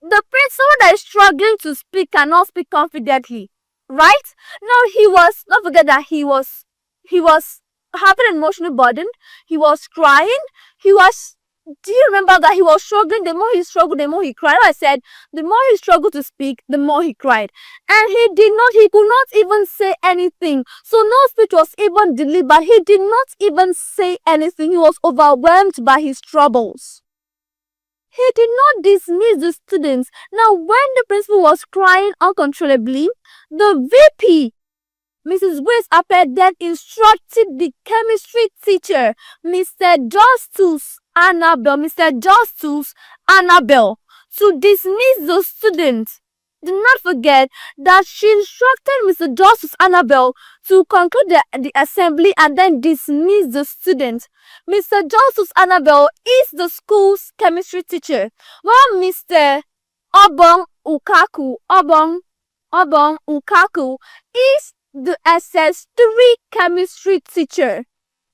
The principal that is struggling to speak cannot speak confidently, right? Now not forget that he was having an emotional burden. He was crying. Do you remember that he was struggling? The more he struggled, the more he cried. I said, the more he struggled to speak, the more he cried. And he could not even say anything. So no speech was even delivered. He did not even say anything. He was overwhelmed by his troubles. He did not dismiss the students. Now, when the principal was crying uncontrollably, the VP, Mrs. Grace Appel, then instructed the chemistry teacher, Mr. Justus Annabel, to dismiss the students. Do not forget that she instructed Mr. Justus Annabel to conclude the assembly and then dismiss the students. Mr. Justus Annabel is the school's chemistry teacher, while Mr. Obong Ukaku is the SS3 chemistry teacher.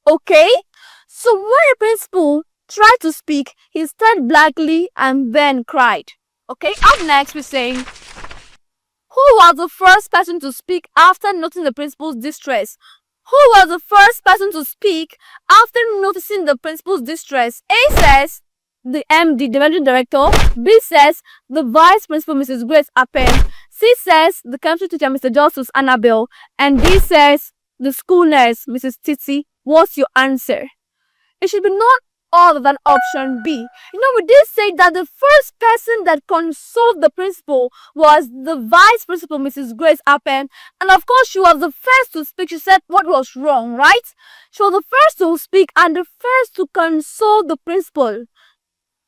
Okay? So when the principal tried to speak, he stared blankly and then cried. Okay, up next we're saying, who was the first person to speak after noticing the principal's distress? Who was the first person to speak after noticing the principal's distress? A says the MD, the managing director. B says the vice principal, Mrs. Grace Appel. C says the chemistry teacher, Mr. Justus Annabel. And D says the school nurse, Mrs. Titi. What's your answer? It should be none other than option B. We did say that the first person that consoled the principal was the vice principal, Mrs. Grace Appel. And of course, she was the first to speak. She said what was wrong, right? She was the first to speak and the first to console the principal.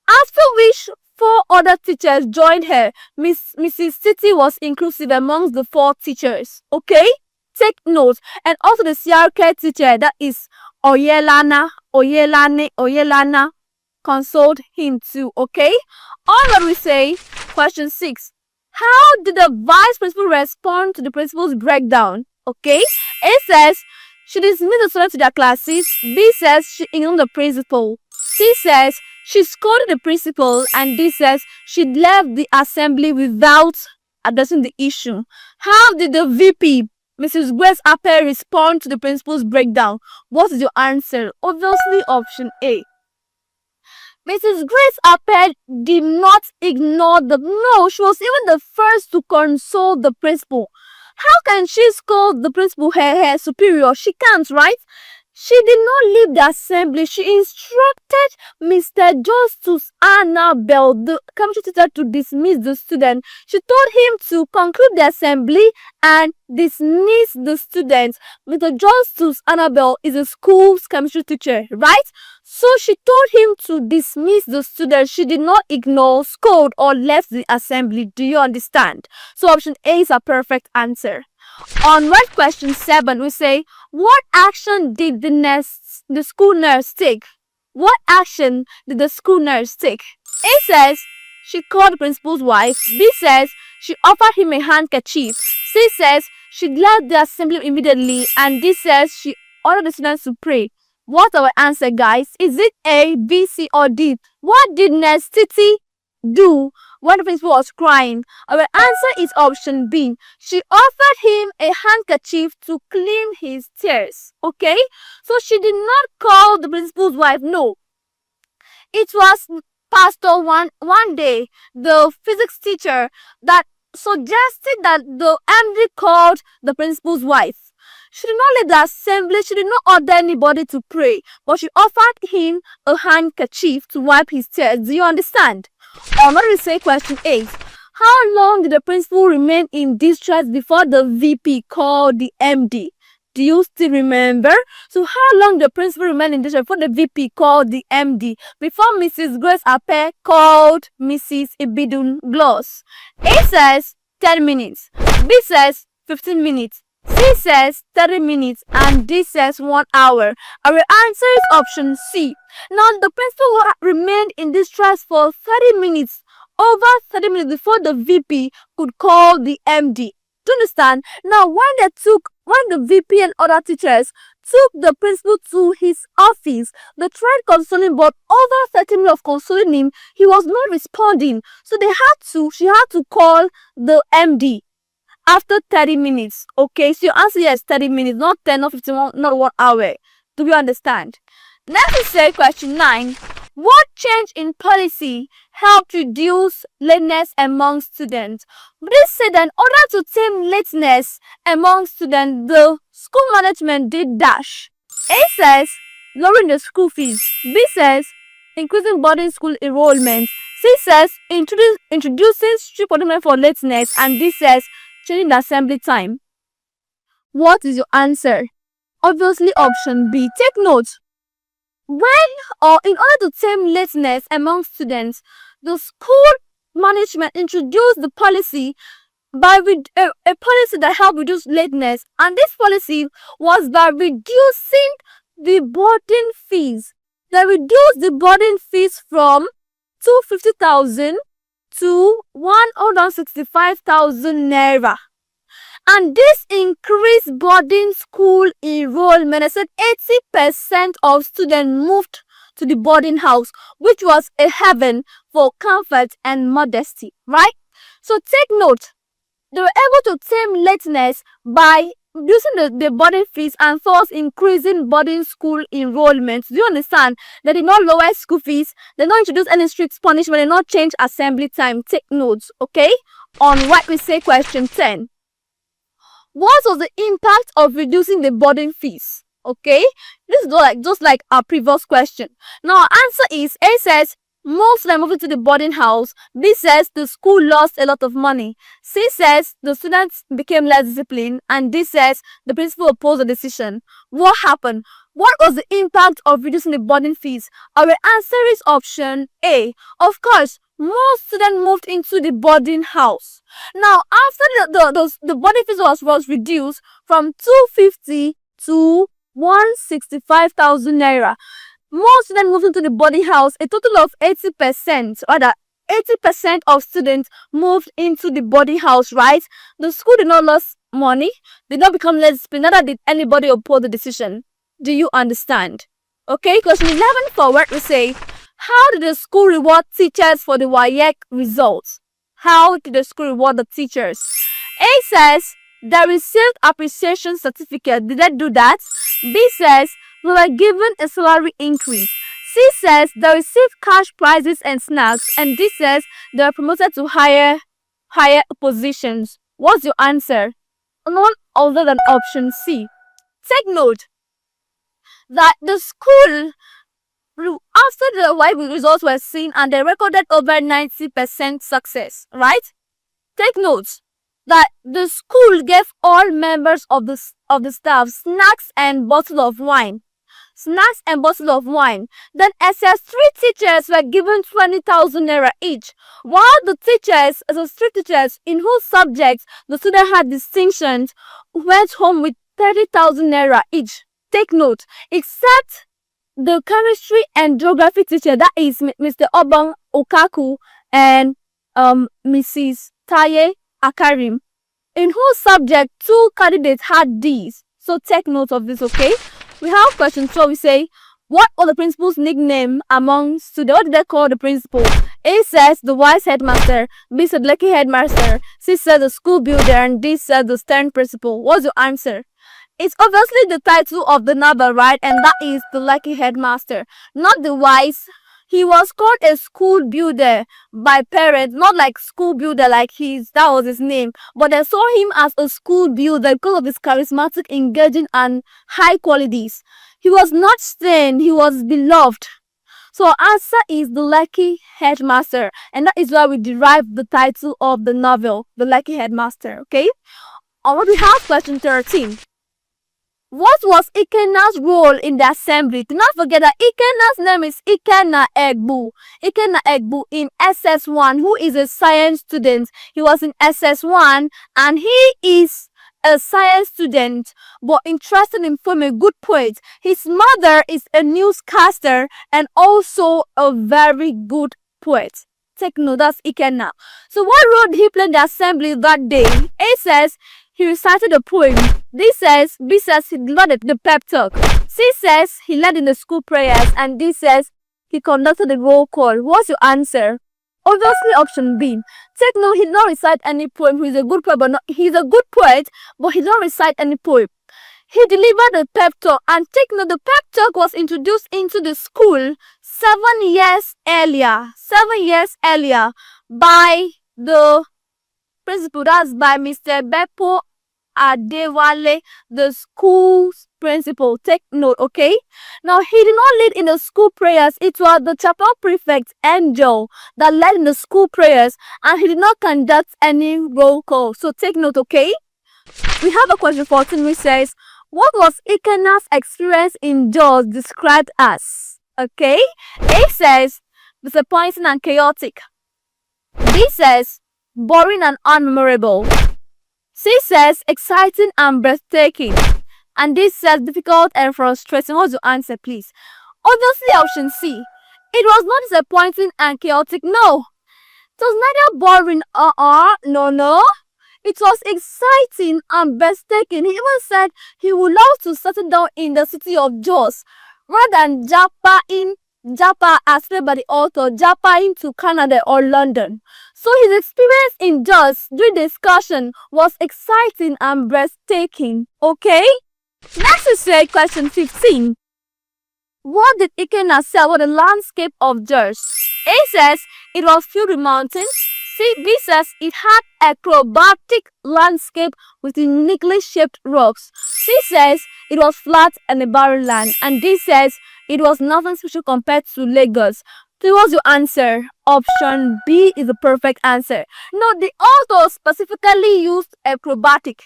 After which, 4 other teachers joined her. Mrs. Titi was inclusive amongst the 4 teachers. Okay? Take note. And also the CRK teacher, that is Oyelana, consoled him too. Okay? All that we say, question 6. How did the vice principal respond to the principal's breakdown? Okay? A says she dismissed the students to their classes. B says she ignored the principal. C says she scolded the principal. And D says she left the assembly without addressing the issue. How did the VP, Mrs. Grace Appel, respond to the principal's breakdown? What is your answer? Obviously, option A. Mrs. Grace Appel did not ignore she was even the first to console the principal. How can she scold the principal, her superior? She can't, right? She did not leave the assembly. She instructed Mr. Justus Annabel, the chemistry teacher, to dismiss the student. She told him to conclude the assembly and dismiss the students. Mr. Justus Annabel is a school's chemistry teacher, right? So she told him to dismiss the students. She did not ignore, scold, or left the assembly. Do you understand? So option A is a perfect answer. On right question 7, we say, what action did the school nurse take? What action did the school nurse take? A says she called the principal's wife. B says she offered him a handkerchief. C says she left the assembly immediately. And D says she ordered the students to pray. What's our answer, guys? Is it A, B, C, or D? What did Nurse Titi do when the principal was crying? Our answer is option B. She offered him a handkerchief to clean his tears. Okay? So she did not call the principal's wife. No. It was Pastor one day, the physics teacher, that suggested that the MD called the principal's wife. She did not leave the assembly. She did not order anybody to pray, but she offered him a handkerchief to wipe his tears. Do you understand? Or not, we say question 8. How long did the principal remain in distress before the VP called the MD? Do you still remember? So how long did the principal remain in distress before the VP called the MD? Before Mrs. Grace Appel called Mrs. Ibidun Gloss? A says 10 minutes. B says 15 minutes. C says 30 minutes and D says 1 hour. Our answer is option C. Now the principal remained in distress for 30 minutes, over 30 minutes before the VP could call the MD. Do you understand? Now when the VP and other teachers took the principal to his office, they tried consoling, but over 30 minutes of consoling him, he was not responding. So she had to call the MD after 30 minutes. Okay, so your answer here is 30 minutes, not 10, not 15, not 1 hour. Do you understand? Next is say question 9. What change in policy helped reduce lateness among students? This said that in order to tame lateness among students, the school management did dash. A says lowering the school fees. B says increasing boarding school enrollment. C says introducing strict punishment for lateness. And D says changing the assembly time. What is your answer? Obviously option B. Take note. When or in order to tame lateness among students, the school management introduced the policy by a policy that helped reduce lateness, and this policy was by reducing the boarding fees. They reduced the boarding fees from 250,000 to 165,000 naira. And this increased boarding school enrollment. I said 80% of students moved to the boarding house, which was a heaven for comfort and modesty, right? So take note, they were able to tame lateness by reducing the boarding fees and thus increasing boarding school enrollment. Do you understand? They did not lower school fees, they did not introduce any strict punishment, they did not change assembly time. Take notes, okay? On what we say question 10. What was the impact of reducing the boarding fees? Okay, this is just like our previous question. Now, answer is A says most students moved to the boarding house. B says the school lost a lot of money. C says the students became less disciplined. And D says the principal opposed the decision. What happened? What was the impact of reducing the boarding fees? Our answer is option A. Of course, most students moved into the boarding house. Now, after the boarding fees was reduced from 250 to 165,000 naira, most students moved into the boarding house. A total of 80%, rather 80% of students moved into the boarding house, right? The school did not lose money, did not become less disciplined, neither did anybody oppose the decision. Do you understand? Okay, question 11 forward, we say, how did the school reward teachers for the WAEC results? How did the school reward the teachers? A says they received appreciation certificate. Did they do that? B says they were given a salary increase. C says they received cash prizes and snacks. And D says they were promoted to higher positions. What's your answer? None other than option C. Take note that the school, after the WAEC results were seen, and they recorded over 90% success, right? Take note that the school gave all members of the staff snacks and bottle of wine. Snacks and bottle of wine. Then SS3 teachers were given 20,000 naira each, while the teachers, SS3 teachers in whose subjects the student had distinctions, went home with 30,000 naira each. Take note, except the chemistry and geography teacher, that is Mr. Obang Okaku and Mrs. Taye Akarim, in whose subject 2 candidates had D's. So take note of this, okay? We have question 12. We say, what was the principal's nickname among students? What did they call the principal? A says the wise headmaster, B said Lekki headmaster, C said the school builder, and D said the stern principal. What's your answer? It's obviously the title of the novel, right? And that is the Lekki headmaster, not the wise. He was called a school builder by parents, not like school builder like that was his name. But they saw him as a school builder because of his charismatic, engaging, and high qualities. He was not stern, he was beloved. So answer is the Lekki headmaster. And that is why we derived the title of the novel, the Lekki headmaster, okay? Already we have question 13. What was Ikenna's role in the assembly? Do not forget that Ikenna's name is Ikenna Egbu. Ikenna Egbu in SS1, who is a science student. He was in SS1 and he is a science student but interested in becoming a good poet. His mother is a newscaster and also a very good poet. Take note, that's Ikenna. So what role did he play in the assembly that day? A says he recited a poem. B says he delivered the pep talk. C says he led in the school prayers. And D says he conducted the roll call. What's your answer? Obviously option B. Take note, he did not recite any poem. He's a good poet, but he's a good poet, but he did not recite any poem. He delivered a pep talk, and take note, the pep talk was introduced into the school 7 years earlier. 7 years earlier by the principal. That's by Mr. Beppo Adewale, the school's principal. Take note, okay? Now, he did not lead in the school prayers. It was the chapel prefect, Angel, that led in the school prayers, and he did not conduct any roll call. So take note, okay? We have a question 14 which says, what was Ikenna's experience in Jaws described as? Okay? A says, disappointing and chaotic. B says, boring and unmemorable. C says, exciting and breathtaking. And D says, difficult and frustrating. What's your answer, please? Obviously, option C. It was not disappointing and chaotic. No. It was neither boring. No. It was exciting and breathtaking. He even said he would love to settle down in the city of Jaws rather than Japa as said by the author, Japa into Canada or London. So his experience in Jaws during the excursion was exciting and breathtaking. Okay? Next is question 15. What did Ikenna say about the landscape of Jaws? A says it was filled with mountains. B says it had acrobatic landscape with uniquely shaped rocks. C says it was flat and a barren land. And D says it was nothing special compared to Lagos. So what's your answer? Option B is the perfect answer. No, the author specifically used acrobatic.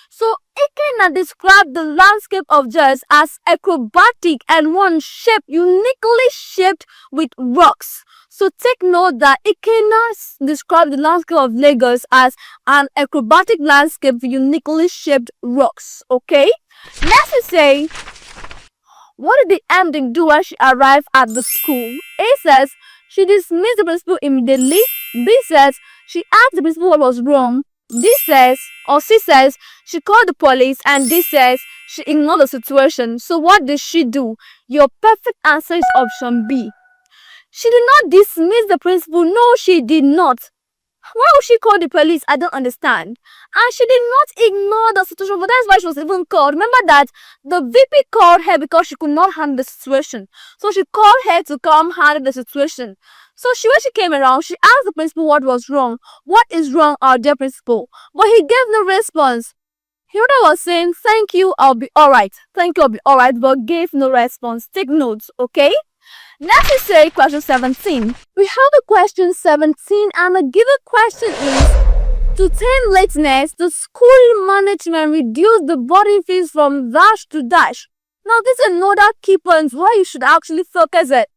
So Ikenna described the landscape of Jaws as acrobatic and one shape uniquely shaped with rocks. So take note that Ikenna described the landscape of Lagos as an acrobatic landscape with uniquely shaped rocks. Okay? Next we say, what did the ending do when she arrived at the school? A says she dismissed the principal immediately. B says she asked the principal what was wrong. C says she called the police, and D says she ignored the situation. So what did she do? Your perfect answer is option B. She did not dismiss the principal. No, she did not. Why would she call the police? I don't understand. And she did not ignore the situation, but that's why she was even called. Remember that the VP called her because she could not handle the situation. So she called her to come handle the situation. So when she came around, she asked the principal what was wrong. What is wrong, our dear principal? But he gave no response. He was saying, thank you, I'll be alright. Thank you, I'll be alright, but gave no response. Take notes, okay? Next is say question 17. We have a question 17, and the given question is, to tame lateness, the school management reduced the boarding fees from dash to dash. Now this is another key point where you should actually focus it.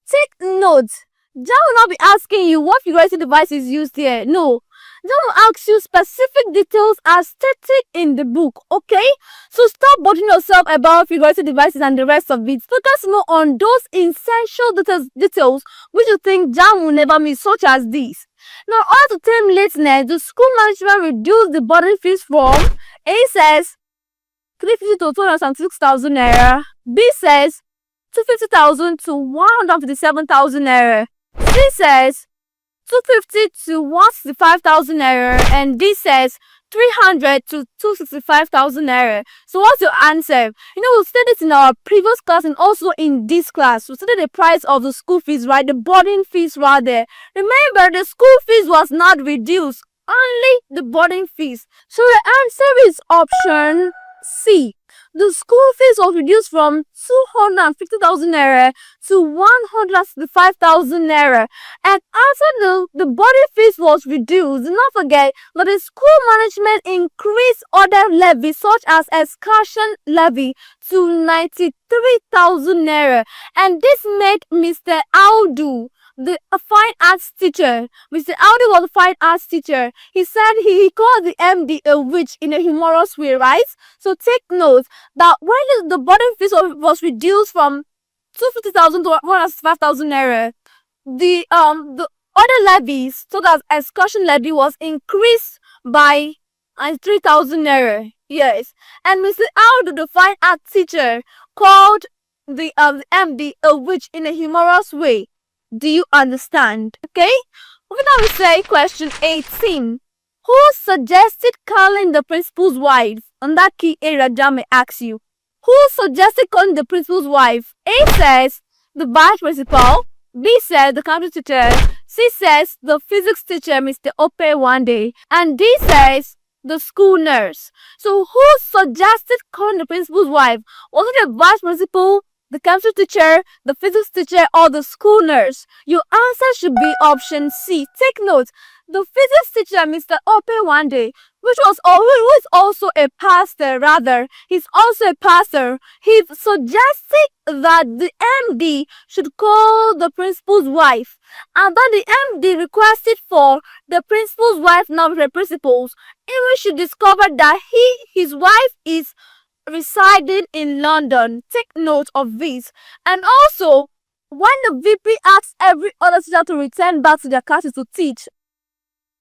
Take notes. Jamb will not be asking you what figurative device is used here. No. Jamb will ask you specific details as stated in the book, okay? So stop bothering yourself about figurative devices and the rest of it. Focus more on those essential details which you think Jamb will never miss, such as these. Now, in order to tame lateness, the school management reduced the boarding fees from A says 350 to 206,000 naira. B says 250,000 to 157,000 naira. C says 250 to 165,000 naira, and D says 300 to 265,000 naira. So what's your answer? We studied this in our previous class and also in this class. We studied the price of the school fees, right? The boarding fees rather. Remember, the school fees was not reduced, only the boarding fees. So the answer is option C. The school fees was reduced from 250,000 naira to 165,000 naira. And after the body fees was reduced, do not forget that the school management increased other levies such as excursion levy to 93,000 naira. And this made Mr. Audu the fine arts teacher, Mr. Audi was a fine arts teacher. He said he called the MD a witch in a humorous way, right? So take note that when the boarding fees was reduced from 250,000 to 105,000 naira, the other levies, so that excursion levy was increased by 3,000 naira. Yes, and Mr. Audu, the fine art teacher, called the MD a witch in a humorous way. Do you understand? Okay. Moving on, we say question 18. Who suggested calling the principal's wife? On that key area, Jamb may ask you. Who suggested calling the principal's wife? A says the vice principal. B says the chemistry teacher. C says the physics teacher, Mr. Ope, one day. And D says the school nurse. So who suggested calling the principal's wife? Was it the vice principal, the chemistry teacher, the physics teacher, or the school nurse? Your answer should be option C. Take note. The physics teacher, Mr. Ope, one day, who is also a pastor, he's also a pastor. He suggested that the MD should call the principal's wife, and then the MD requested for the principal's wife, now the principal's, in which she discovered that his wife is residing in London. Take note of this. And also, when the VP asks every other teacher to return back to their classes to teach,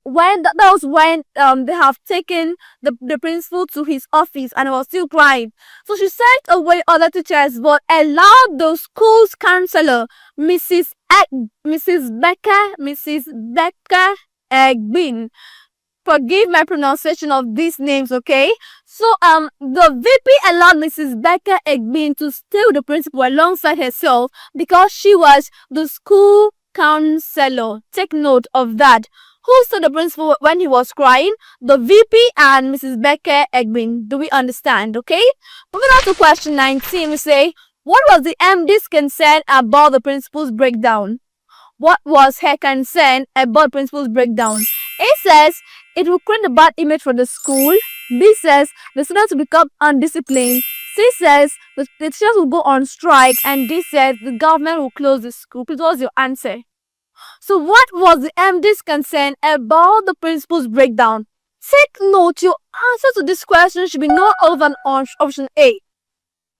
that was when they have taken the principal to his office and he was still crying. So she sent away other teachers but allowed the school's counselor, Mrs. Becker Egbin. Forgive my pronunciation of these names, okay? So the VP allowed Mrs. Becker Egbin to stay with the principal alongside herself because she was the school counselor. Take note of that. Who saw the principal when he was crying? The VP and Mrs. Becker Egbin. Do we understand? Okay. Moving on to question 19, we say, what was the MD's concern about the principal's breakdown? What was her concern about the principal's breakdown? A says it will create a bad image for the school. B says the students will become undisciplined. C says the teachers will go on strike. And D says the government will close the school. Please, what's your answer? So what was the MD's concern about the principal's breakdown? Take note, your answer to this question should be no other than option A.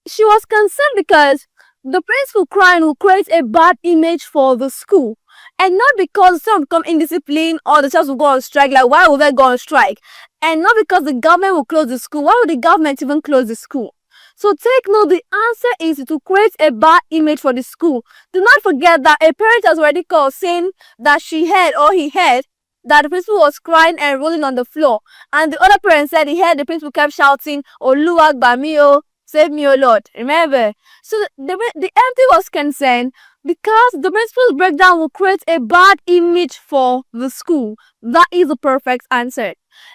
She was concerned because the principal crying will create a bad image for the school. And not because some become indisciplined or the teachers will go on strike. Like, why would they go on strike? And not because the government will close the school. Why would the government even close the school? So take note, the answer is to create a bad image for the school. Do not forget that a parent has already called saying that she heard or he heard that the principal was crying and rolling on the floor. And the other parent said he heard the principal kept shouting, Oluwa gba mi o, save me o Lord. Remember? So the MD was concerned because the principal's breakdown will create a bad image for the school. That is the perfect answer.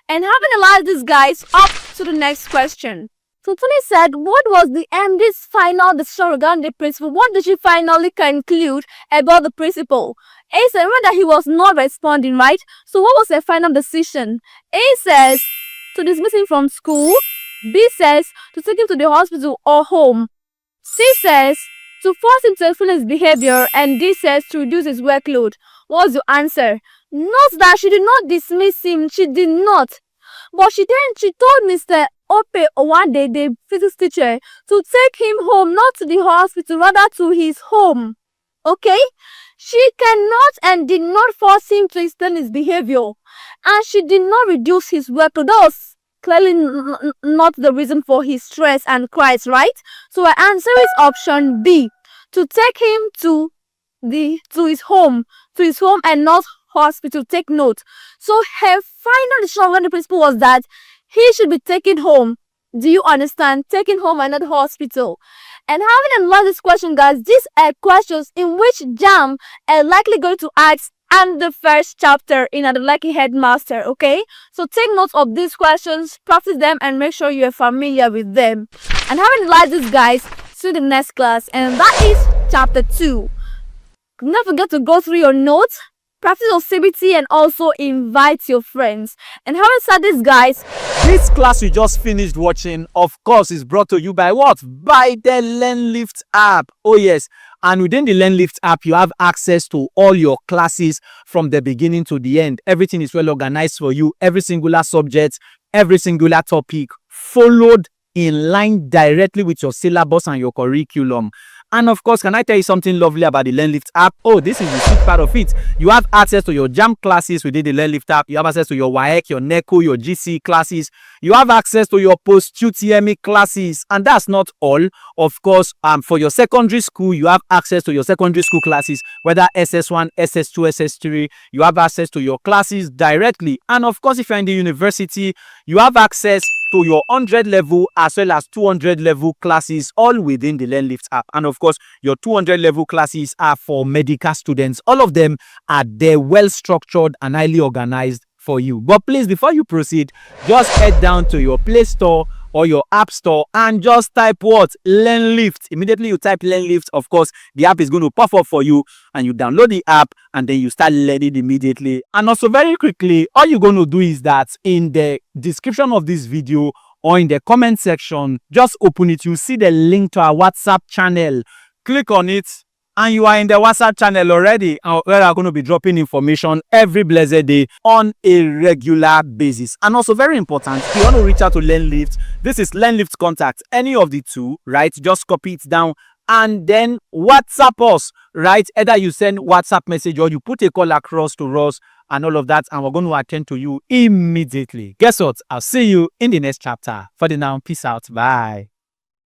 And having analyzed this, guys, up to the next question. So Tony said, what was the MD's final decision regarding the principal? What did she finally conclude about the principal? A said, remember that he was not responding, right? So what was her final decision? A says to dismiss him from school. B says to take him to the hospital or home. C says to force him to explain his behavior. And D says to reduce his workload. What's your answer? Note that she did not dismiss him. She did not. But she told Mr. Ope one day, the physics teacher, to take him home, not to the hospital, rather to his home. Okay? She cannot and did not force him to explain his behavior. And she did not reduce his workload. That was clearly not the reason for his stress and cries, right? So our answer is option B. To take him to his home and not hospital. Take note. So her final decision when the principal was that he should be taken home. Do you understand? Taken home and not hospital. And having analyzed this question, guys, these are questions in which Jamb are likely going to ask and the first chapter in the Lekki Headmaster, okay? So take note of these questions, practice them, and make sure you are familiar with them. And having analyzed this, guys, see the next class, and that is chapter 2. Do not forget to go through your notes, practice your CBT, and also invite your friends. And having said this, guys,
this class you just finished watching, of course, is brought to you by what? By the LearnLift app. Oh yes, And within the LearnLift app, you have access to all your classes from the beginning to the end. Everything is well organized for you. Every singular subject, every singular topic followed in line directly with your syllabus and your curriculum. And of course, can I tell you something lovely about the LearnLift app? Oh, this is the sweet part of it. You have access to your Jamb classes within the LearnLift app. You have access to your WAEC, your NECO, your GC classes. You have access to your post-UTME classes. And that's not all. Of course, for your secondary school, you have access to your secondary school classes, whether SS1, SS2, SS3. You have access to your classes directly. And of course, if you're in the university, you have access to your 100 level as well as 200 level classes, all within the LearnLift app. And of course, your 200 level classes are for medical students. All of them are there, well structured and highly organized for you. But please, before you proceed, just head down to your Play Store or your App Store and just type what? LearnLift. Immediately you type LearnLift, of course, the app is going to pop up for you and you download the app and then you start learning immediately. And also very quickly, all you're going to do is that in the description of this video or in the comment section, just open it. You see the link to our WhatsApp channel. Click on it and you are in the WhatsApp channel already, where I'm going to be dropping information every blessed day on a regular basis. And also very important, if you want to reach out to LearnLift, this is LearnLift contact, any of the two, right? Just copy it down and then WhatsApp us, right? Either you send WhatsApp message or you put a call across to us and all of that, and we're going to attend to you immediately. Guess what? I'll see you in the next chapter. For the now, peace out. Bye.